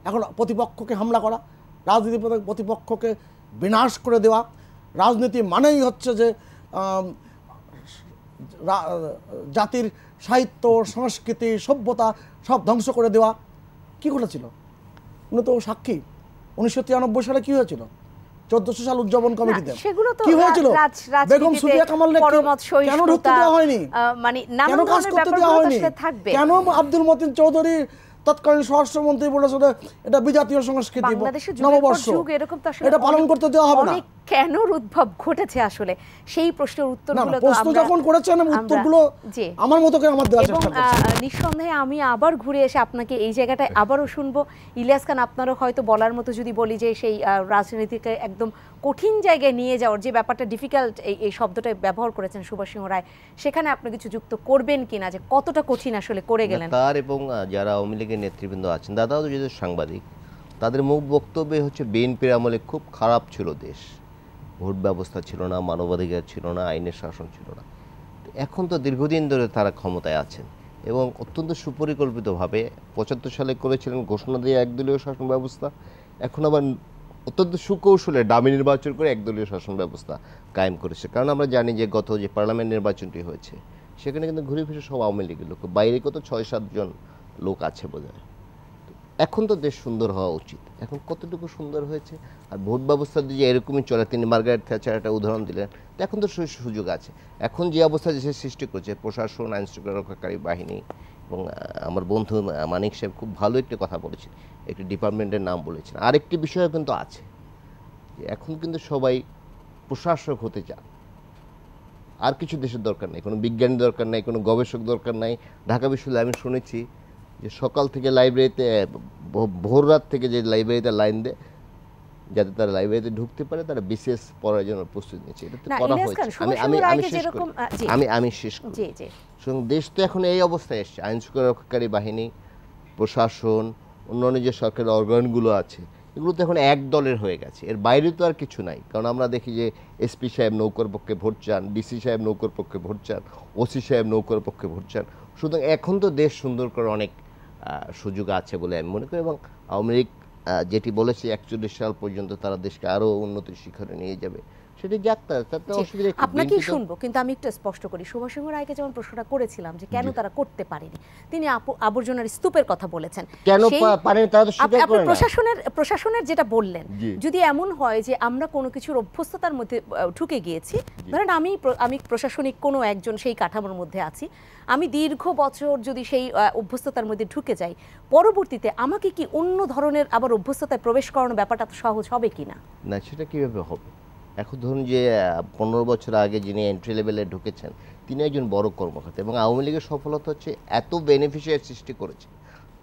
S2: এখন প্রতিপক্ষকে হামলা করা, রাজনীতি প্রতিপক্ষকে বিনাশ করে দেওয়া, রাজনীতি মানেই হচ্ছে যে জাতির সাহিত্য, সংস্কৃতি, সভ্যতা সব ধ্বংস করে দেওয়া। কি ঘটেছিল? উনি তো সাক্ষী। 1993 সালে কি হয়েছিল? 1400 সাল উদযাপন কমিটিতে কি হয়েছিল? বেগম সুফিয়া কামালকে কেন ঢুকতে দেওয়া হয়নি? কেন কাজ করতে দেওয়া হয়নি? কেন আব্দুল মতিন চৌধুরী তৎকালীন স্বরাষ্ট্রমন্ত্রী বলেছিল এটা বিজাতীয় সংস্কৃতি, নববর্ষ, এটা পালন করতে দেওয়া হবে না?
S1: কেন উদ্ভব ঘটেছে আসলে সেই প্রশ্নের উত্তরগুলো তো
S2: প্রশ্ন যখন করেছেন উত্তরগুলো আমার মতো করে আমার দেওয়ার চেষ্টা করছি।
S1: নিঃসন্দেহে আমি আবার ঘুরে এসে আপনাকে এই জায়গাটায় আবারও শুনবো। ইলিয়াস খান, আপনারও হয়তো বলার মতো যদি বলি যে সেই রাজনীতিকে একদম কঠিন জায়গায় নিয়ে যাওয়ার যে ব্যাপারটা, ডিফিকাল্ট এই শব্দটা ব্যবহার করেছেন সুভাষ সিংহ রায়, সেখানে আপনি কিছু যুক্ত করবেন কিনা যে কতটা কঠিন আসলে করে গেলেন?
S3: তার এবং যারা আওয়ামী লীগের নেতৃবৃন্দ আছেন, দাদাও যদি সাংবাদিক, তাদের মুখ বক্তব্যে হচ্ছে বিএনপির আমলে খুব খারাপ ছিল দেশ, ভোট ব্যবস্থা ছিল না, মানবাধিকার ছিল না, আইনের শাসন ছিল না। এখন তো দীর্ঘদিন ধরে তারা ক্ষমতায় আছেন এবং অত্যন্ত সুপরিকল্পিতভাবে 75 সালে করেছিলেন ঘোষণা দিয়ে একদলীয় শাসন ব্যবস্থা। এখন আবার অত্যন্ত সুকৌশলে ডামি নির্বাচন করে একদলীয় শাসন ব্যবস্থা কায়েম করেছে। কারণ আমরা জানি যে গত যে পার্লামেন্ট নির্বাচনটি হয়েছে, সেখানে কিন্তু ঘুরে ফিরে সব আওয়ামী লীগের লোক, বাইরে কত 6-7 জন লোক আছে বোধহয়। এখন তো দেশ সুন্দর হওয়া উচিত। এখন কতটুকু সুন্দর হয়েছে? আর ভোট ব্যবস্থা যদি এরকমই চলে, তিনি মার্গারেট থ্যাচার একটা উদাহরণ দিলেন, তো এখন তো সুযোগ আছে। এখন যে অবস্থা দেশে সৃষ্টি করছে প্রশাসন, আইন শৃঙ্খলা রক্ষাকারী বাহিনী, এবং আমার বন্ধু মানিক সাহেব খুব ভালো একটি কথা বলেছেন, একটি ডিপার্টমেন্টের নাম বলেছেন। আরেকটি বিষয় কিন্তু আছে, এখন কিন্তু সবাই প্রশাসক হতে চান। আর কিছু দেশের দরকার নেই, কোনো বিজ্ঞানী দরকার নেই, কোনো গবেষক দরকার নাই। ঢাকা বিশ্ববিদ্যালয়ে আমি শুনেছি যে সকাল থেকে লাইব্রেরিতে, ভোর রাত থেকে যে লাইব্রেরিতে লাইন দেয়, যাতে তারা লাইব্রেরিতে ঢুকতে পারে, তারা বিশেষ পড়ার জন্য প্রস্তুতি নিচ্ছে। এটা তো করা হয়েছে। আমি শেষ করি। দেশ তো এখন এই অবস্থায় এসছে, আইন শৃঙ্খলা রক্ষাকারী বাহিনী, প্রশাসন, অন্যান্য যে সরকারি অর্গানগুলো আছে, এগুলো তো এখন এক দলের হয়ে গেছে, এর বাইরে তো আর কিছু নাই। কারণ আমরা দেখি যে এসপি সাহেব নৌকার পক্ষে ভোট চান, ডিসি সাহেব নৌকার পক্ষে ভোট চান, ওসি সাহেব নৌকার পক্ষে ভোট চান। সুতরাং এখন তো দেশ সুন্দর করার অনেক সুযোগ আছে বলে আমি মনে করি। এবং আওয়ামী লীগ যেটি বলেছে 41 সাল পর্যন্ত তারা দেশকে আরও উন্নতির শিখরে নিয়ে যাবে, সেটি যাক, তাতে অসুবিধা কি?
S1: আপনাকেই শুনবো, কিন্তু আমি একটু স্পষ্ট করি। সুভাষ সিংহ রায়কে যেমন প্রশ্নটা করেছিলাম যে কেন তারা করতে পারেনি, তিনি আবর্জনার স্তূপের কথা বলেছেন।
S3: কেন পারেনি তারা তো স্বীকার করে না।
S1: প্রশাসনের যেটা বললেন, যদি এমন হয় যে আমরা কোনো কিছুর অভ্যস্ততার মধ্যে ঢুকে গিয়েছি, ধরেন আমি প্রশাসনিক কোনো একজন সেই কাঠামোর মধ্যে আছি, আমি দীর্ঘ বছর যদি সেই অভ্যস্ততার মধ্যে ঢুকে যাই, পরবর্তীতে আমাকে কি অন্য ধরনের আবার অভ্যস্ততায় প্রবেশ করানোর ব্যাপারটা তো সহজ হবে কিনা?
S3: না, সেটা কিভাবে হবে? এখন ধরুন যে 15 বছর আগে যিনি এন্ট্রি লেভেলে ঢুকেছেন তিনি একজন বড় কর্মকর্তা, এবং আওয়ামী লীগের সফলতা হচ্ছে এত বেনিফিশিয়ারি সৃষ্টি করেছে,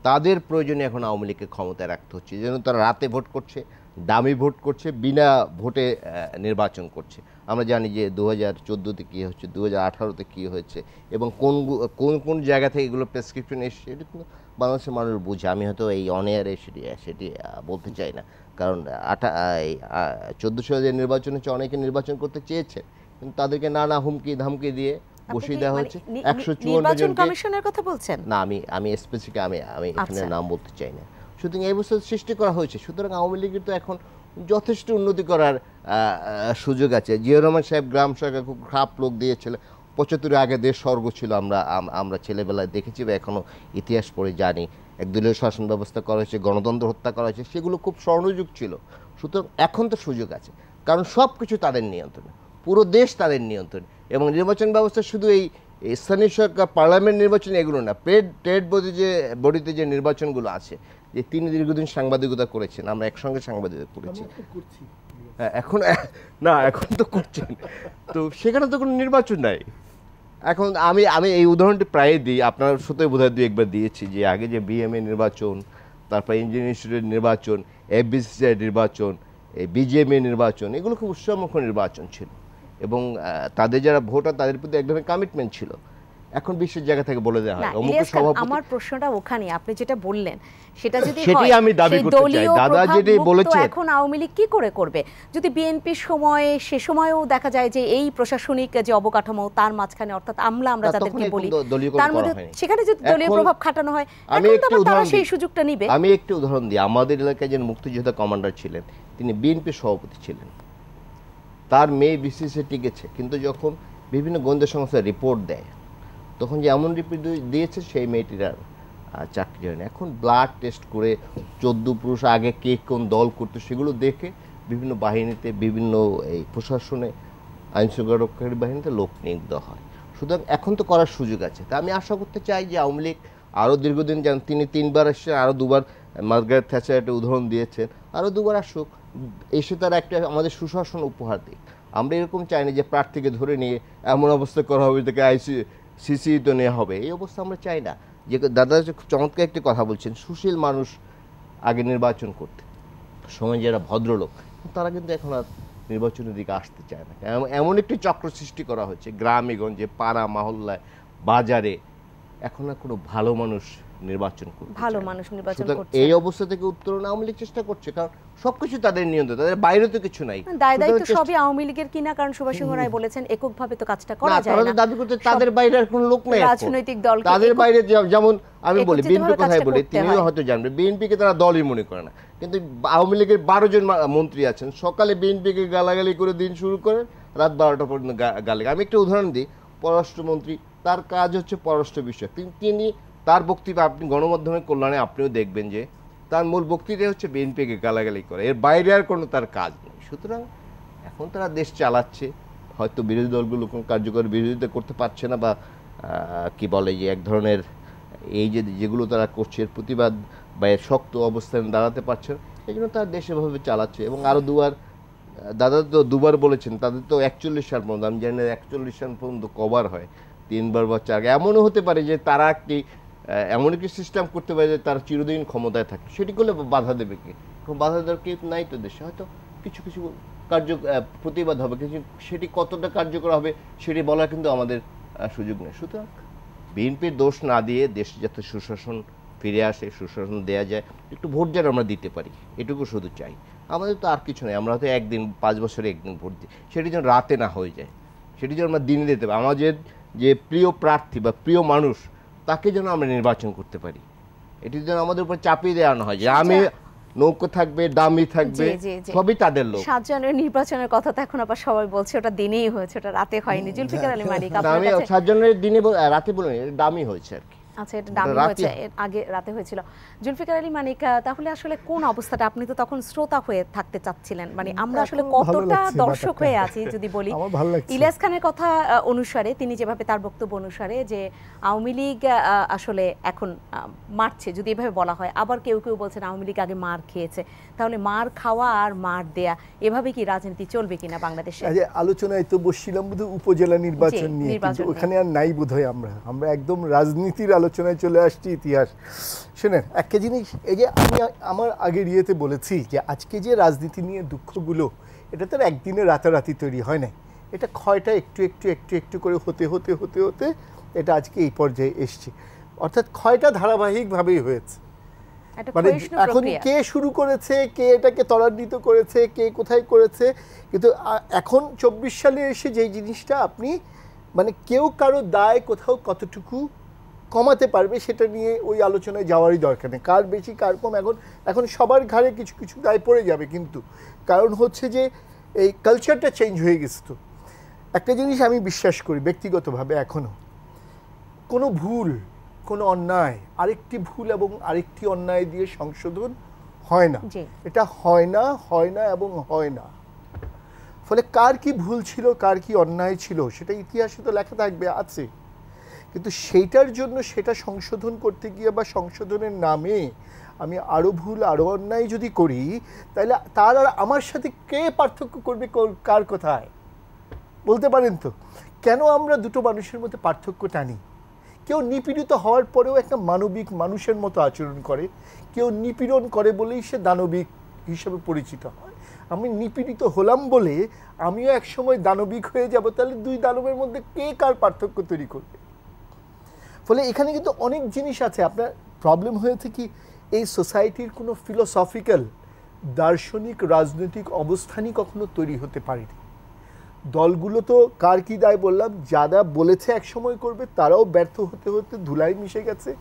S3: তাদের প্রয়োজনে এখন আওয়ামী লীগকে ক্ষমতায় রাখতে হচ্ছে। যেন তারা রাতে ভোট করছে, দামি ভোট করছে, বিনা ভোটে নির্বাচন করছে। আমরা জানি যে 2014-তে কী হচ্ছে, 2018-তে কী হয়েছে, এবং কোন কোন জায়গা থেকে এগুলো প্রেসক্রিপশন এসছে, এটা কিন্তু বাংলাদেশের মানুষ বুঝে। আমি হয়তো এই অনেয়ারে সেটি বলতে চাই না, কারণ 14 সালে যে নির্বাচন হচ্ছে অনেকে নির্বাচন করতে চেয়েছে, কিন্তু তাদেরকে নানা হুমকি ধামকি দিয়ে বসিয়ে দেওয়া হচ্ছে। 154 জন
S1: কমিশনের কথা বলছেন
S3: না, আমি স্পেসিফিক আমি এখানে নাম বলতে চাই না। সুতরাং এই অবস্থা সৃষ্টি করা হয়েছে। সুতরাং আওয়ামী লীগের তো এখন যথেষ্ট উন্নতি করার সুযোগ আছে। জিয়াউর রহমান সাহেব গ্রাম সরকার খুব খারাপ লোক দিয়েছিল, 75 আগে দেশ স্বর্গ ছিল, আমরা ছেলেবেলায় দেখেছি বা এখনও ইতিহাস পড়ে জানি। একদলীয় শাসন ব্যবস্থা করা হয়েছে, গণতন্ত্র হত্যা করা হয়েছে, সেগুলো খুব স্বর্ণযুগ ছিল। সুতরাং এখন তো সুযোগ আছে, কারণ সব কিছু তাদের নিয়ন্ত্রণে, পুরো দেশ তাদের নিয়ন্ত্রণে। এবং নির্বাচন ব্যবস্থা শুধু এই স্থানীয় সরকার পার্লামেন্ট নির্বাচন এগুলো না, ট্রেড বডিতে যে নির্বাচনগুলো আছে, যে তিনি দীর্ঘদিন সাংবাদিকতা করেছেন, আমরা একসঙ্গে সাংবাদিকতা করেছি, এখন তো করছেন, তো সেখানে তো কোনো নির্বাচন নাই। এখন আমি এই উদাহরণটি প্রায় দিই, আপনার সাথে বোধহয় 2-1 দিয়েছি, যে আগে যে বিএমএ নির্বাচন, তারপর ইঞ্জিনিয়ারিং ইনস্টিটিউটের নির্বাচন, এফবিসিসিআই নির্বাচন, এই বিজিএমএ নির্বাচন, এগুলো খুব উৎসবমুখর নির্বাচন ছিল, এবং তাদের যারা ভোটার তাদের প্রতি এক ধরনের কমিটমেন্ট ছিল। এখন বিশ্বের জায়গা থেকে বলে দেওয়া হয় অমুক সভাপতি।
S1: আমার প্রশ্নটা ওখানে, আপনি যেটা বললেন সেটা যদি
S3: সেটাই আমি দাবি করতে চাই, দাদা যেটা বলেছে।
S1: এখন আওয়ামী লীগ কি করে করবে যদি বিএনপির সময়ে, সে সময়ও দেখা যায় যে এই প্রশাসনিক যে অবকাঠামো তার মাঝখানে, অর্থাৎ আমরা যাদেরকে বলি, তার মধ্যে সেখানে যদি দলীয় প্রভাব খাটানো হয়, এখন তো তারা সেই সুযোগটা নিবে।
S3: আমি একটি উদাহরণ দিই। আমাদের এলাকায় যে মুক্তিযোদ্ধা কমান্ডার ছিলেন, তিনি বিএনপি সভাপতি ছিলেন, তার মেয়ে বিসিসি টিকেছে, কিন্তু যখন বিভিন্ন গোয়েন্দা সংস্থা রিপোর্ট দেয়, তখন যে এমন রিপোর্ট দিয়েছে সেই মেয়েটির আর চাকরি হয়নি। এখন ব্লাড টেস্ট করে 14 পুরুষ আগে কে কোন দল করতো সেগুলো দেখে বিভিন্ন বাহিনীতে, বিভিন্ন এই প্রশাসনে, আইনশৃঙ্খলা রক্ষাকারী বাহিনীতে লোক নিয়োগ দেওয়া হয়। সুতরাং এখন তো করার সুযোগ আছে। তা আমি আশা করতে চাই যে আওয়ামী লীগ আরও দীর্ঘদিন যান, তিনি 3বার এসেছেন, আরও 2বার মার্গারেট থ্যাচার একটা উদাহরণ দিয়েছেন, আরও 2বার আসুক, এসে তারা একটা আমাদের সুশাসন উপহার দিক। আমরা এরকম চাই না যে প্রার্থীকে ধরে নিয়ে এমন অবস্থা করা হবে তাকে সিসি তো নেওয়া হবে, এই অবস্থা আমরা চাই না। যে দাদা খুব চমৎকার একটি কথা বলছেন, সুশীল মানুষ আগে নির্বাচন করতে, সময় যারা ভদ্রলোক, তারা কিন্তু এখন আর নির্বাচনের দিকে আসতে চায় না। এমন একটি চক্র সৃষ্টি করা হচ্ছে গ্রামে গঞ্জে, পাড়া মহল্লায়, বাজারে, এখন আর কোনো ভালো মানুষ নির্বাচন করছে,
S1: ভালো মানুষ নির্বাচন করছে।
S3: এই অবস্থা থেকে উত্তরণ আওয়ামী লীগ চেষ্টা করছে, কারণ সবকিছু তাদের নিয়ন্ত্রণ, তাদের বাইরে তো কিছু নাই।
S1: দায়িত্ব সবই আওয়ামী লীগের কিনা, কারণ সুভাষ সিংহ রায় বলেছেন এককভাবে তো কাজটা করা যায় না।
S3: তারা দাবি করতে তাদের বাইরে আর কোনো লোক নাই,
S1: রাজনৈতিক দল
S3: তাদের বাইরে। যেমন আমি বলি বিএনপির কথাই বলি, তিনিও হয়তো জানবেন, বিএনপিকে তারা দলই মনে করে না, কিন্তু আওয়ামী লীগের 12 জন মন্ত্রী আছেন, সকালে বিএনপিকে গালাগালি করে দিন শুরু করেন, রাত 12টা পর্যন্ত গালি। আমি একটা উদাহরণ দিই, পররাষ্ট্রমন্ত্রী, তার কাজ হচ্ছে পররাষ্ট্র বিষয়ক, তিনি তার বক্তব্য আপনি গণমাধ্যমের কল্যাণে আপনিও দেখবেন যে তার মূল বক্তৃতা হচ্ছে বিএনপিকে গালাগালি করে, এর বাইরে আর কোনো তার কাজ নেই। সুতরাং এখন তারা দেশ চালাচ্ছে, হয়তো বিরোধী দলগুলো কোনো কার্যকর বিরোধিতা করতে পারছে না, বা কি বলে যে এক ধরনের এই যেগুলো তারা করছে এর প্রতিবাদ বা এর শক্ত অবস্থানে দাঁড়াতে পারছে না, এই জন্য তারা দেশ এভাবে চালাচ্ছে। এবং আরও 2বার, দাদা তো 2বার বলেছেন, তাদের তো 41 সাল পর্যন্ত, আমি জানি না 41 সাল পর্যন্ত কভার হয়, 3বার বা 4। এমনও হতে পারে যে তারা এমন একটি সিস্টেম করতে পারে যে তারা চিরদিন ক্ষমতায় থাকে, সেটি করলে বাধা দেবে কি? বাধা দেওয়ার কেউ নাই তো দেশে। হয়তো কিছু কিছু প্রতিবাদ হবে, কিন্তু সেটি কতটা কার্যকর হবে সেটি বলার কিন্তু আমাদের সুযোগ নেই। সুতরাং বিএনপির দোষ না দিয়ে দেশে যাতে সুশাসন ফিরে আসে, সুশাসন দেওয়া যায়, একটু ভোট যেন আমরা দিতে পারি, এটুকু শুধু চাই। আমাদের তো আর কিছু নেই, আমরা তো একদিন 5 বছরে একদিন ভোট দিই, সেটি যেন রাতে না হয়ে যায়, সেটি যেন আমরা দিনে দিতে পারি। আমাদের যে প্রিয় প্রার্থী বা প্রিয় মানুষ, তাকে যেন আমরা নির্বাচন করতে পারি, এটি যেন আমাদের উপর চাপিয়ে দেওয়া না হয় যে আমি নৌকো থাকবে, দামি থাকবে, সবই তাদের লোক।
S1: 7 জানুয়ারি নির্বাচনের কথা তো এখন আবার সবাই বলছে ওটা দিনেই হয়েছে, ওটা রাতে হয়নি। জুলফিকার আলী মালিক,
S3: আমি 7 জানুয়ারির দিনে রাতে বলিনি, দামি হয়েছে আর কি।
S1: আচ্ছা, এটা দামি হয়েছে, আগে রাতে হয়েছিল। জুলফিকার আলী মানিক, তাহলে আসলে কোন অবস্থাটা, আপনি তো তখন শ্রোতা হয়ে থাকতে চাচ্ছিলেন, মানে আমরা আসলে কতটা দর্শক হয়ে আছি যদি বলি। ইলিয়াস খানের কথা অনুসারে, তিনি যেভাবে তার বক্তব্য অনুসারে যে আওয়ামী লীগ আসলে এখন মারছে, যদি এভাবে বলা হয়, আবার কেউ কেউ বলছেন আওয়ামী লীগ আগে মার খেয়েছে, তাহলে মার খাওয়া আর মার দেয়া, এভাবে কি রাজনীতি চলবে কিনা বাংলাদেশে?
S4: আলোচনায় তো বসছিলাম বোধহয় উপজেলা নির্বাচন নিয়ে, কিন্তু ওখানে আর নাই বোধহয়, আমরা একদম রাজনীতির আলোচনায় চলে আসছি, ইতিহাস। শোনেন একটা জিনিস, এই যে আমি আমার আগের ইয়েতে বলেছি যে আজকে যে রাজনীতি নিয়ে দুঃখগুলো, এটা তো একদিনে রাতারাতি তৈরি হয় না, এটা ক্ষয়টা একটু একটু একটু একটু করে হতে হতে হতে হতে এটা আজকে এই পর্যায়ে এসছে। অর্থাৎ ক্ষয়টা ধারাবাহিকভাবেই হয়েছে, মানে এখন কে শুরু করেছে, কে এটাকে ত্বরান্বিত করেছে, কে কোথায় করেছে, কিন্তু এখন 24 সালে এসে যেই জিনিসটা আপনি মানে কেউ কারো দায় কোথাও কতটুকু কমাতে পারবে সেটা নিয়ে ওই আলোচনায় যাওয়ারই দরকার নেই, কার বেশি কার কম। এখন সবার ঘাড়ে কিছু কিছু দায় পড়ে যাবে, কিন্তু কারণ হচ্ছে যে এই কালচারটা চেঞ্জ হয়ে গেছে। তো একটা জিনিস আমি বিশ্বাস করি ব্যক্তিগতভাবে, এখনও কোনো ভুল, কোনো অন্যায় আরেকটি ভুল এবং আরেকটি অন্যায় দিয়ে সংশোধন হয় না, এটা হয় না, হয় না এবং হয় না। ফলে কার কি ভুল ছিল, কার কি অন্যায় ছিল, সেটা ইতিহাসে তো লেখা থাকবে, আছে, কিন্তু সেইটার জন্য সেটা সংশোধন করতে গিয়ে বা সংশোধনের নামে আমি আরও ভুল আরও অন্যায় যদি করি, তাহলে তার আর আমার সাথে কে পার্থক্য করবে, কার কোথায় বলতে পারেন তো? কেন আমরা দুটো মানুষের মধ্যে পার্থক্য টানি? কেউ নিপীড়িত হওয়ার পরেও একটা মানবিক মানুষের মতো আচরণ করে, কেউ নিপীড়ন করে বলেই সে দানবিক হিসেবে পরিচিত হয়। আমি নিপীড়িত হলাম বলে আমিও একসময় দানবিক হয়ে যাব, তাহলে দুই দানবের মধ্যে কে কার পার্থক্য তৈরি করবে? ফলে এখানে কিন্তু অনেক জিনিস আছে। আপনার প্রবলেম হয়েছে কি, এই সোসাইটির কোনো ফিলোসফিক্যাল দার্শনিক রাজনৈতিক অবস্থানই কখনো তৈরি হতে পারেনি। দলগুলো তো কার কি দায় বললাম, যারা বলেছে এক সময় করবে তারাও ব্যর্থ হতে হতে ধুলায় মিশে গেছে,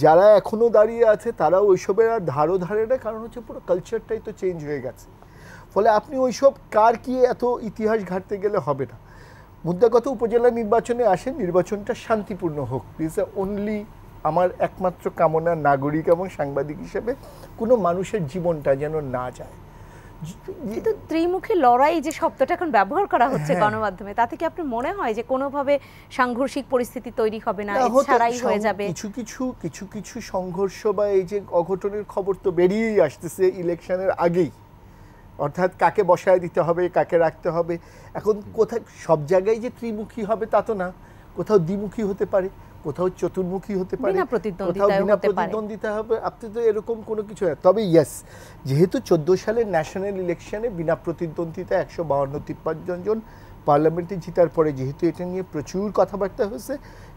S4: যারা এখনও দাঁড়িয়ে আছে তারাও ওইসবের আর ধারও ধারে না, কারণ হচ্ছে পুরো কালচারটাই তো চেঞ্জ হয়ে গেছে। ফলে আপনি ওইসব কার কি এত ইতিহাস ঘাটতে গেলে হবে না। মুদ্রাগত উপজেলা নির্বাচনে আসেন, নির্বাচনটা শান্তিপূর্ণ হোক, দিস অনলি আমার একমাত্র কামনা, নাগরিক এবং সাংবাদিক হিসেবে কোনো মানুষের জীবনটা যেন না যায়।
S1: কিন্তু ত্রিমুখী লড়াই যে শব্দটা এখন ব্যবহার করা হচ্ছে গণমাধ্যমে, তাতে কি আপনার মনে হয় যে কোনোভাবে সাংঘর্ষিক পরিস্থিতি তৈরি হবে না, ছাড়াই হয়ে যাবে?
S4: কিছু কিছু সংঘর্ষ বা এই যে অঘটনের খবর তো বেরিয়েই আসতেছে ইলেকশনের আগেই, অর্থাৎ কাকে বসায় দিতে হবে, কাকে রাখতে হবে। এখন কোথায় সব জায়গায় যে ত্রিমুখী হবে তা তো না, কোথাও দ্বিমুখী হতে পারে, কোথাও চতুর্মুখী হতে পারে, কোথাও বিনা প্রতিদ্বন্দ্বিতা হবে। আপনি তো এরকম কোনো কিছু, তবে ইয়েস, যেহেতু 14 সালের ন্যাশনাল ইলেকশনে বিনা প্রতিদ্বন্দ্বিতা 152-53 জন পার্লামেন্টে জিতার পরে যেহেতু এটা নিয়ে প্রচুর কথাবার্তা হয়েছে,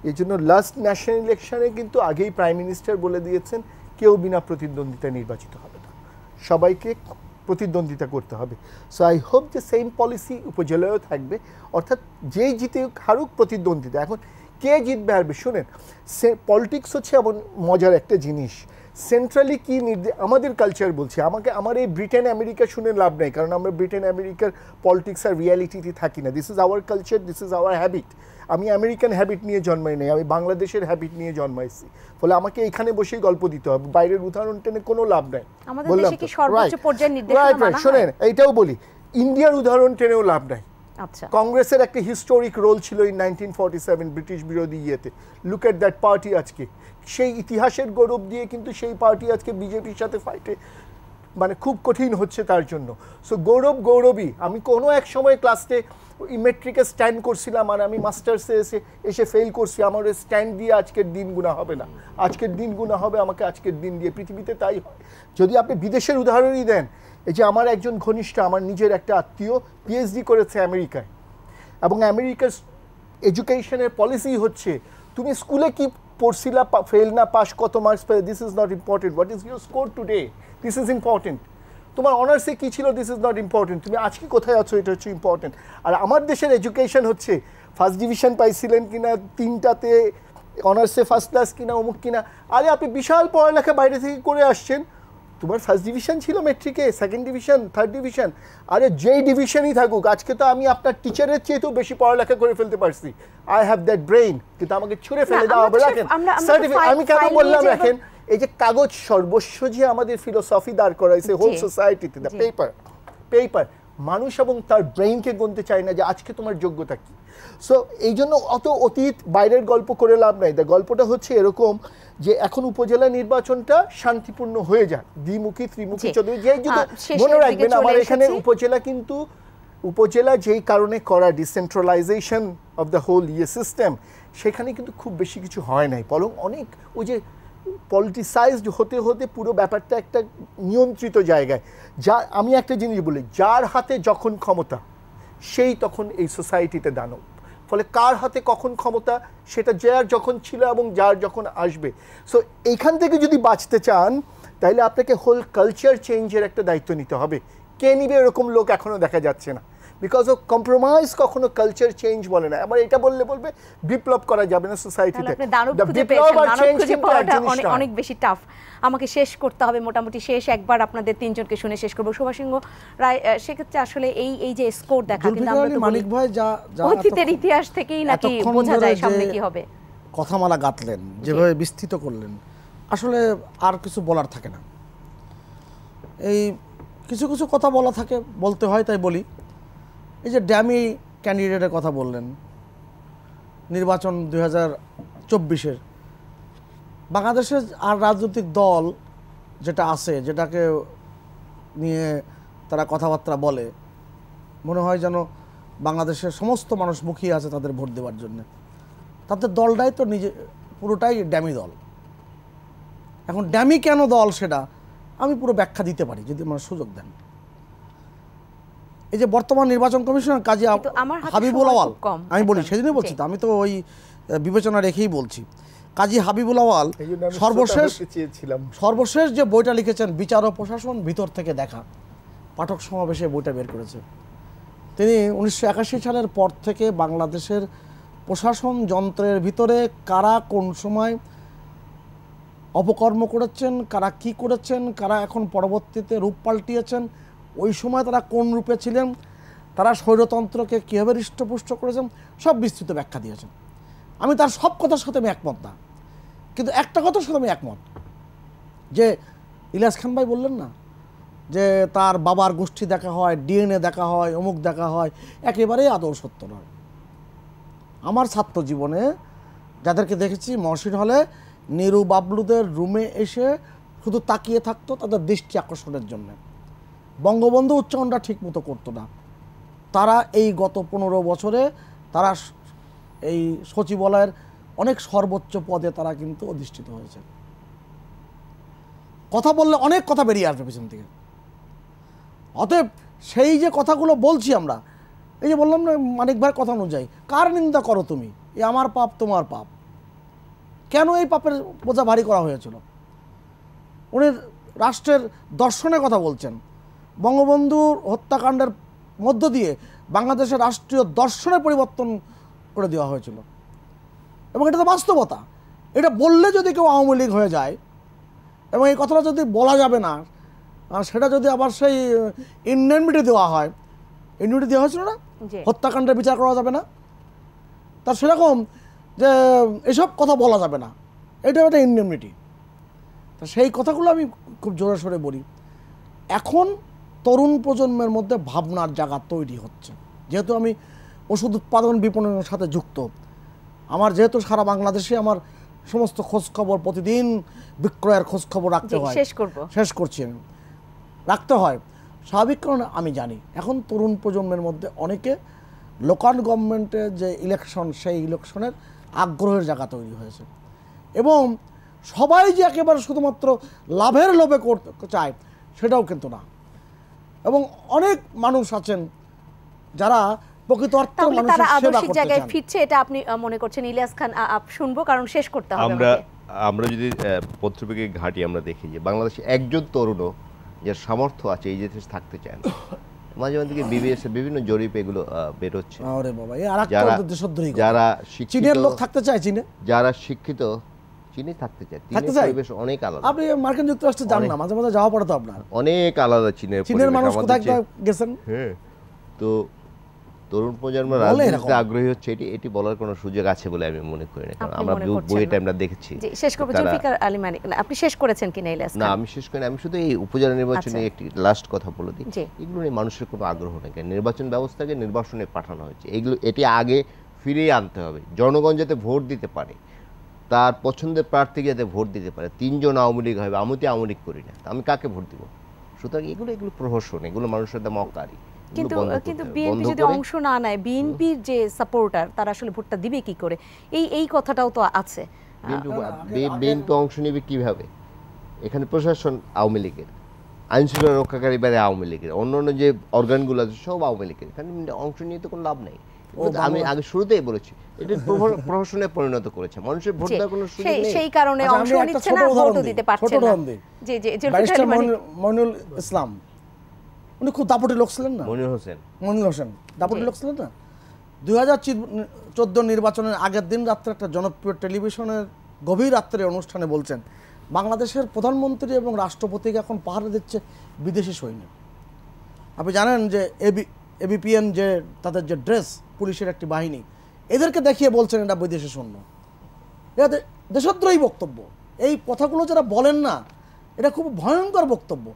S4: এই জন্য লাস্ট ন্যাশনাল ইলেকশনে কিন্তু আগেই প্রাইম মিনিস্টার বলে দিয়েছেন কেউ বিনা প্রতিদ্বন্দ্বিতা নির্বাচিত হবে না, সবাইকে প্রতিদ্বন্দ্বিতা করতে হবে। সো আই হোপ যে সেম পলিসি উপজেলায়ও থাকবে, অর্থাৎ যেই জিতে হারুক প্রতিদ্বন্দ্বিতা। এখন কে জিতবে হারবে, শুনেন, পলিটিক্স হচ্ছে এমন মজার একটা জিনিস, সেন্ট্রালি কি আমাদের কালচার বলছি, আমার এই ব্রিটেন আমেরিকা শুনে লাভ নেই, কারণ আমরা ব্রিটেন আমেরিকার পলিটিক্স আর রিয়ালিটিতে থাকি না। This is our culture, this is our habit. আমি আমেরিকান হ্যাবিট নিয়ে জন্মাই নাই, আমি বাংলাদেশের হ্যাবিট নিয়ে জন্মাইছি, ফলে আমাকে এখানে বসেই গল্প দিতে হবে, বাইরের উদাহরণ টেনে কোনো লাভ নাই। শোনেন, এইটাও বলি, ইন্ডিয়ার উদাহরণ টেনেও লাভ নাই। কংগ্রেসের একটা হিস্টোরিক রোল ছিল ইন 1947 ব্রিটিশ বিরোধী ইয়েতে। লুক এট দ্যাট পার্টি, আজকে সেই ইতিহাসের গৌরব দিয়ে কিন্তু সেই পার্টি আজকে বিজেপির সাথে ফাইটে মানে খুব কঠিন হচ্ছে তার জন্য। সো গৌরবই। আমি কোনো এক সময় ক্লাসে মেট্রিকে স্ট্যান্ড করছিলাম, আর আমি মাস্টার্সে এসে ফেল করছি, আমার ওই স্ট্যান্ড দিয়ে আজকের দিন গুণা হবে না, আজকের দিন গুণা হবে আমাকে আজকের দিন দিয়ে। পৃথিবীতে তাই হয়। যদি আপনি বিদেশের উদাহরণই দেন, এই যে আমার একজন ঘনিষ্ঠ, আমার নিজের একটা আত্মীয় পিএইচডি করেছে আমেরিকায়, এবং আমেরিকার এডুকেশনের পলিসি হচ্ছে তুমি স্কুলে কি পড়ছিলা ফেল না পাস কত মার্কস পেলে, this is not important. What is your score today, this is important. তোমার অনার্সে কী ছিল, দিস ইজ নট ইম্পর্টেন্ট। তুমি আজকে কোথায় আছো, এটা হচ্ছে ইম্পর্টেন্ট। আর আমার দেশের এডুকেশন হচ্ছে ফার্স্ট ডিভিশন পাইছিলেন কিনা, 3টাতে অনার্সে ফার্স্ট ক্লাস কিনা, অমুক কিনা। আরে আপনি বিশাল পড়ালেখা বাইরে থেকে করে আসছেন, তোমার ফার্স্ট ডিভিশন ছিল মেট্রিকে, সেকেন্ড ডিভিশন, থার্ড ডিভিশন, আরে যেই ডিভিশনই থাকুক, আজকে তো আমি আপনার টিচারের চেয়েও বেশি পড়ালেখা করে ফেলতে পারছি। আই হ্যাভ দ্যাট ব্রেইন, কিন্তু আমাকে ছুঁড়ে ফেলে দেওয়া হবে। রাখেন সার্টিফিকেট, আমি কেন বললাম রাখেন, এই যে কাগজ সর্বস্ব যে আমাদের ফিলোসফি দাঁড় করাইছে হোল সোসাইটিতে, দ্য পেপার মানুষ এবং তার ব্রেইনকে গুনতে চায় না যে আজকে তোমার যোগ্যতা কি। সো এই জন্য অত অতীত বাইরের গল্প করে লাভ নাই। দ্য গল্পটা হচ্ছে এরকম যে এখন উপজেলা নির্বাচনটা শান্তিপূর্ণ হয়ে যায়, দ্বিমুখী ত্রিমুখী চলবে। যে যদি মনে রাখবেন আমার এখানে উপজেলা, কিন্তু উপজেলা যেই কারণে করা decentralization of the whole system, সেখানে কিন্তু খুব বেশি কিছু হয় নাই, বরং অনেক ওই যে পলিটিসাইজড হতে হতে পুরো ব্যাপারটা একটা নিয়ন্ত্রিত জায়গায়। যা আমি একটা জিনিস বলি, যার হাতে যখন ক্ষমতা সেই তখন এই সোসাইটিতে দানব। ফলে কার হাতে কখন ক্ষমতা সেটা যার যখন ছিল এবং যার যখন আসবে। সো এইখান থেকে যদি বাঁচতে চান তাহলে আপনাকে হোল কালচার চেঞ্জের একটা দায়িত্ব নিতে হবে। কে নিবে এরকম লোক এখনও দেখা যাচ্ছে না, বিকজ অফ কম্প্রোমাইজ কখনো কালচার চেঞ্জ বলে না। আবার এটা বললে বলবে বিপ্লব করা যাবে না সোসাইটিতে।
S1: অনেক বেশি টাফ। আমাকে শেষ করতে হবে, মোটামুটি শেষ একবার আপনাদের তিনজনকে শুনে শেষ করবো। সুভাষ সিংহ রায়, সেক্ষেত্রে আসলে এই যে স্কোর দেখা, কিন্তু আমরা তো
S2: মানিক ভাই যা
S1: অতীতের ইতিহাস থেকেই নাকি বোঝা যায় সামনে কি হবে।
S2: কথামালা গাঁথলেন, যেভাবে বিস্তৃত করলেন, আসলে আর কিছু বলার থাকে না। এই কিছু কিছু কথা বলা থাকে, বলতে হয়, তাই বলি। এই যে ড্যামি ক্যান্ডিডেটের কথা বললেন, নির্বাচন 2024-এর বাংলাদেশের আর রাজনৈতিক দল যেটা আছে, যেটাকে নিয়ে তারা কথাবার্তা বলে, মনে হয় যেন বাংলাদেশের সমস্ত মানুষ মুখিয়ে আছে তাদের ভোট দেওয়ার জন্য। তাদের দলটাই তো নিজে পুরোটাই ড্যামি দল। এখন ড্যামি কেন দল সেটা আমি পুরো ব্যাখ্যা দিতে পারি যদি আমার সুযোগ দেন। এই যে বর্তমান নির্বাচন কমিশনার কাজী হাবিবুল আওয়াল, আমি বলি সেদিনই বলছি তো, আমি তো ওই বিবেচনা রেখেই বলছি। কাজী হাবিবুল আওয়াল সর্বশেষ যে বইটা লিখেছেন, বিচার ও প্রশাসন ভিতর থেকে দেখা, পাঠক সমাবেশে বইটা বের করেছে। তিনি 1981 সালের পর থেকে বাংলাদেশের প্রশাসন যন্ত্রের ভিতরে কারা কোন সময় অপকর্ম করেছেন, কারা কি করেছেন, কারা এখন পরবর্তীতে রূপ পাল্টিয়েছেন, ওই সময় তারা কোন রূপে ছিলেন, তারা স্বৈরতন্ত্রকে কীভাবে হৃষ্টপুষ্ট করেছেন, সব বিস্তৃত ব্যাখ্যা দিয়েছেন। আমি তার সব কথার সাথে আমি একমত না, কিন্তু একটা কথার সাথে আমি একমত, যে ইলিয়াস খান ভাই বললেন না যে তার বাবার গোষ্ঠী দেখা হয়, ডিএনএ দেখা হয়, অমুক দেখা হয়, একেবারেই আদৌ সত্য নয়। আমার ছাত্র জীবনে যাদেরকে দেখেছি মহসিন হলে নিরু বাবলুদের রুমে এসে শুধু তাকিয়ে থাকতো তাদের দৃষ্টি আকর্ষণের জন্য, বঙ্গবন্ধু উচ্চারণটা ঠিক মতো করতো না। তারা এই গত 15 বছরে তারা এই সচিবালয়ের অনেক সর্বোচ্চ পদে তারা কিন্তু অধিষ্ঠিত হয়েছে। কথা বললে অনেক কথা বেরিয়ে আসবে পিছন থেকে। অতএব সেই যে কথাগুলো বলছি আমরা, এই যে বললাম না মানিক ভাইয়ের কথা অনুযায়ী, কার নিন্দা করো তুমি, এ আমার পাপ তোমার পাপ, কেন এই পাপের বোঝা ভারী করা হয়েছিল? উনি রাষ্ট্রের দর্শনের কথা বলছেন। বঙ্গবন্ধুর হত্যাকাণ্ডের মধ্য দিয়ে বাংলাদেশের রাষ্ট্রীয় দর্শনের পরিবর্তন করে দেওয়া হয়েছিল, এবং এটা তো বাস্তবতা। এটা বললে যদি কেউ আওয়ামী লীগ হয়ে যায়, এবং এই কথাটা যদি বলা যাবে না, সেটা যদি আবার সেই ইন্ডেমনিটি দেওয়া হয়, ইন্ডেমনিটি দেওয়া হয়েছিল না, হত্যাকাণ্ডের বিচার করা যাবে না, তার সেরকম যে এসব কথা বলা যাবে না, এটা একটা ইন্ডেমনিটি। তা সেই কথাগুলো আমি খুব জোরে সোরে বলি। এখন তরুণ প্রজন্মের মধ্যে ভাবনার জায়গা তৈরি হচ্ছে, যেহেতু আমি ওষুধ উৎপাদন বিপণনের সাথে যুক্ত, আমার যেহেতু সারা বাংলাদেশে আমার সমস্ত খোঁজখবর, প্রতিদিন বিক্রয়ের খোঁজখবর রাখতে হয়, শেষ করছি আমি, রাখতে হয়, স্বাভাবিক কারণে আমি জানি এখন তরুণ প্রজন্মের মধ্যে অনেকে লোকাল গভর্নমেন্টের যে ইলেকশন, সেই ইলেকশনের আগ্রহের জায়গা তৈরি হয়েছে, এবং সবাই যে একেবারে শুধুমাত্র লাভের লোভে করতে চায় সেটাও কিন্তু না। এবং অনেক মানুষ আছেন যারা প্রকৃত অর্থে
S1: তাহলে
S2: মানুষের
S1: তারা
S2: সেবা
S1: আদর্শিক
S2: করতে
S1: জায়গায়
S2: চান।
S1: ফিরছে, এটা আপনি মনে করছেন? ইলিয়াস খান শুনবো, কারণ শেষ করতে হবে
S3: আমরা
S1: আমাকে।
S3: আমরা যদি পত্রপত্রিকা ঘাঁটি আমরা দেখি যে বাংলাদেশে একজন তরুণও যার সামর্থ্য আছে এই দেশে থাকতে চায় না। মাঝে মাঝে বিবিএস এর বিভিন্ন জরিপ এগুলো বেরোচ্ছে।
S2: আরে বাবা, এই আরেকটা দেশদ্রোহী কথা।
S3: যারা
S2: চীনের লোক থাকতে চায় চীনে,
S3: যারা শিক্ষিত চীনে থাকতে চায়।
S2: থাকতে
S3: চীনের
S2: চায়?
S3: পরিবেশ অনেক আলাদা।
S2: আপনি মার্কিন যুক্তরাষ্ট্রে যান না, মাঝে মাঝে যাওয়া পড়ে তো আপনার।
S3: অনেক আলাদা চীনের
S2: চীনের
S3: পরিবেশ
S2: মানুষ
S3: আমাদের
S2: কোথায়
S3: চেয়ে।
S2: গেছেন?
S3: হ্যাঁ, তো তরুণ প্রজন্ম
S2: বলে
S3: রাজনীতিতে
S2: এরকম।
S3: আগ্রহী হচ্ছে, এটি বলার কোনো সুযোগ আছে বলে আমি মনে করি না, কারণ
S1: আপনি
S3: আমরা
S1: মনে করছেন
S3: বইটা
S1: না?
S3: আমরা দেখেছি।
S1: জি, শেষ করবো।
S3: তারা-
S1: জুলফিকার আলী মানিক, আপনি শেষ করেছেন কিনা ইলিয়াস
S3: না,
S1: খান?
S3: আমি শেষ করি না, আমি শুধু এই উপজেলা নির্বাচনে
S1: আচ্ছা।
S3: একটি লাস্ট কথা বলে দিই।
S1: জি।
S3: এগুলো নিয়ে মানুষের কোনো আগ্রহ নেই, কারণ নির্বাচন ব্যবস্থাকে নির্বাচনে পাঠানো হয়েছে। এটি আগে ফিরিয়ে আনতে হবে, জনগণ যাতে ভোট দিতে পারে, তার পছন্দের প্রার্থীকে যাতে ভোট দিতে পারে। 3 জন আওয়ামী লীগ হবে, আমি তো আওয়ামী লীগ করি না, আমি কাকে ভোট দিব? সুতরাং এগুলো প্রহসন, এগুলো মানুষের দাম অকারী।
S1: কিন্তু বিএনপি যদি অংশ না নেয়, বিএনপির যে সাপোর্টার তারা আসলে ভোটটা দিবে কি করে? এই কথাটাও তো আছে।
S3: বিএনপি অংশ নেবে কিভাবে? এখানে প্রশাসন আওয়ামী লীগের, আইন শৃঙ্খলা রক্ষাকারী বাইরে আওয়ামী লীগের, অন্যান্য যে অর্গানগুলো আছে সব আওয়ামী লীগের। এখানে অংশ নিয়ে তো কোনো লাভ নেই। আমি আগে শুরুতেই বলেছি, এটা প্রহসনে পরিণত করেছে, মানুষের ভোট দেওয়ার কোনো সুযোগ নেই।
S1: সেই কারণে
S2: আচ্ছা,
S1: অংশ
S2: আমি একটা
S1: নিচ্ছে
S2: ছোট
S1: না,
S2: উদাহরণ
S1: ভোটও
S2: দিই,
S1: দিতে
S2: ছোট
S1: পারছে না।
S2: উদাহরণ দিই।
S1: জি জি, জুলফিকার
S2: ব্যারিস্টার
S1: আলী মানিক।
S2: মইনুল ইসলাম, উনি খুব দাপটি লোক ছিলেন না?
S3: মনির হোসেন,
S2: মনির হোসেন দাপটি লোক ছিলেন না? 2014 নির্বাচনের আগের দিন রাত্রে একটা জনপ্রিয় টেলিভিশনের গভীর রাত্রে অনুষ্ঠানে বলছেন, বাংলাদেশের প্রধানমন্ত্রী এবং রাষ্ট্রপতিকে এখন পাহারা দিচ্ছে বিদেশি সৈন্য। আপনি জানেন যে এবিপিএন যে তাদের যে ড্রেস, পুলিশের একটি বাহিনী, এদেরকে দেখিয়ে বলছেন এটা বিদেশি সৈন্য। এটা দেশদ্রোহী বক্তব্য। এই কথাগুলো যারা বলেন না, এটা খুব ভয়ঙ্কর বক্তব্য।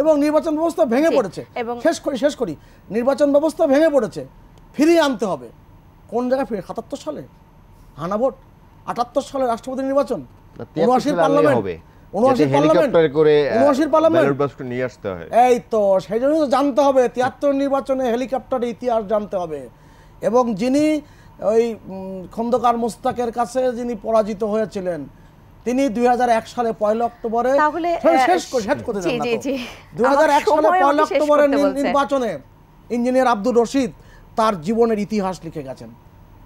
S2: এবং নির্বাচন ব্যবস্থা ভেঙে পড়েছে। শেষ করি নির্বাচন ব্যবস্থা ভেঙে পড়েছে, ফিরিয়ে আনতে হবে। কোন জায়গায় ফিরে? 77 সালে হানা ভোট, 78 সালে রাষ্ট্রপতি নির্বাচন, 79 পার্লামেন্ট, 79
S3: হেলিকপ্টারে করে
S2: 79 পার্লামেন্ট
S3: ব্যালট বাক্স নিয়ে আসতে হয়।
S2: এই তো সেই জন্য তো জানতে হবে 73 নির্বাচনে হেলিকপ্টারের ইতিহাস জানতে হবে। এবং যিনি ওই খন্দকার মোস্তাকের কাছে যিনি পরাজিত হয়েছিলেন, তিনি 2001 সালে 1 অক্টোবরে,
S1: তাহলে
S2: শেষ করতে দেন না তো।
S1: 2001
S2: সালে 1 অক্টোবরের নির্বাচনে ইঞ্জিনিয়ার আব্দুর রশিদ তার জীবনের ইতিহাস লিখে গেছেন।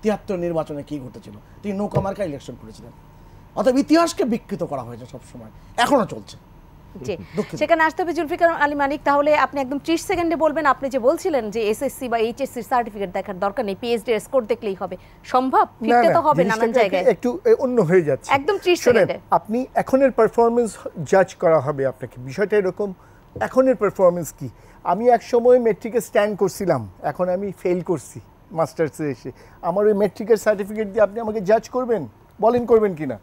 S2: 73 নির্বাচনে কি ঘটেছিল, তিনি নৌকা মার্কা ইলেকশন করেছিলেন। অতএব ইতিহাসকে বিকৃত করা হয়েছে সবসময়, এখনো চলছে।
S1: জি, সেখানে আসতে হবে জুলফিকার আলী মানিক। তাহলে আপনি একদম 30 সেকেন্ডে বলবেন, আপনি যে বলছিলেন যে এসএসসি বা এইচএসসি সার্টিফিকেট দেখার দরকার নেই, পিএইচডি এর স্কোর দেখলেই হবে, সম্ভব? ফিরতে তো হবে নানান জায়গায়।
S4: একটু অন্য হয়ে যাচ্ছে।
S1: একদম 30 সেকেন্ডে
S4: আপনি এখনের পারফরমেন্স জাজ করা হবে আপনাকে। বিষয়টা এরকম, এখনের পারফরমেন্স কি? আমি এক সময় মেট্রিকে স্ট্যান্ড করছিলাম, এখন আমি ফেল করছি মাস্টার্সে এসে। আমার ওই মেট্রিকের সার্টিফিকেট দিয়ে আপনি আমাকে জাজ করবেন? বলেন করবেন কি না?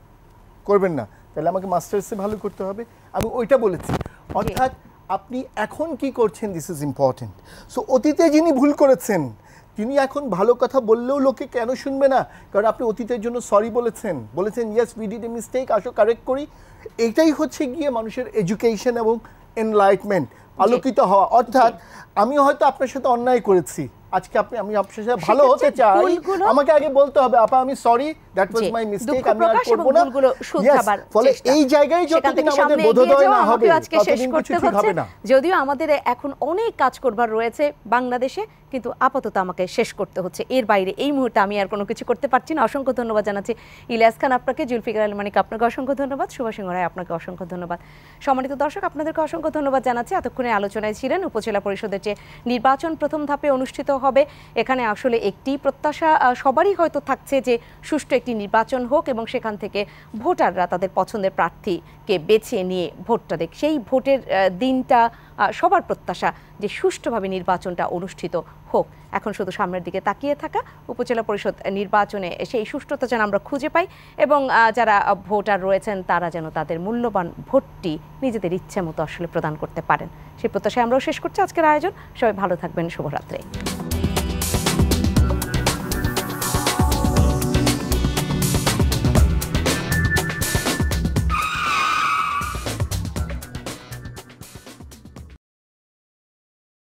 S4: করবেন না। তাহলে আমাকে মাস্টার্সে ভালো করতে হবে, আমি ওইটা বলেছি। অর্থাৎ আপনি এখন কি করছেন, দিস ইজ ইম্পর্টেন্ট। সো অতীতে যিনি ভুল করেছেন, তিনি এখন ভালো কথা বললেও লোকে কেন শুনবে না? কারণ আপনি অতীতের জন্য সরি বলেছেন, yes we did a mistake, আসো কারেক্ট করি। এইটাই হচ্ছে গিয়ে মানুষের এডুকেশন এবং এনলাইটমেন্ট, আলোকিত হওয়া। অর্থাৎ আমি হয়তো আপনার সাথে অন্যায় করেছি, আজকে আমি আপনার সাথে ভালো হতে চাই, আমাকে আগে বলতে হবে আপা আমি sorry, that was my mistake, আমি আর করব না। ফলে এই জায়গায় যতদিন আমাদের বোধোদয় না হবে ততদিন কিছু ঠিক হবে না।
S1: যদিও আমাদের এখন অনেক কাজ করবার রয়েছে বাংলাদেশে, কিন্তু আপাতত আমাকে শেষ করতে হচ্ছে। এর বাইরে এই মুহূর্তে আমি আর কোনো কিছু করতে পারছি না। অসংখ্য ধন্যবাদ জানাচ্ছি ইলিয়াস খান আপনাকে, জুলফিকার আলী মানিক আপনাকে অসংখ্য ধন্যবাদ, সুভাষ সিংহ রায় আপনাকে অসংখ্য ধন্যবাদ। সম্মানিত দর্শক, আপনাদেরকে অসংখ্য ধন্যবাদ জানাচ্ছি। এতক্ষণে আলোচনায় ছিলেন উপজেলা পরিষদের যে নির্বাচন প্রথম ধাপে অনুষ্ঠিত হবে, এখানে আসলে একটি প্রত্যাশা সবারই হয়তো থাকছে যে সুষ্ঠু একটি নির্বাচন হোক এবং সেখান থেকে ভোটাররা তাদের পছন্দের প্রার্থীকে বেছে নিয়ে ভোটটা দেখ। সেই ভোটের দিনটা সবার প্রত্যাশা যে সুষ্ঠুভাবে নির্বাচনটা অনুষ্ঠিত হোক। এখন শুধু সামনের দিকে তাকিয়ে থাকা, উপজেলা পরিষদ নির্বাচনে সেই সুষ্ঠুতা যেন আমরা খুঁজে পাই এবং যারা ভোটার রয়েছেন তারা যেন তাদের মূল্যবান ভোটটি নিজেদের ইচ্ছে মতো আসলে প্রদান করতে পারেন। সেই প্রত্যাশায় আমরাও শেষ করছি আজকের আয়োজন। সবাই ভালো থাকবেন, শুভরাত্রি।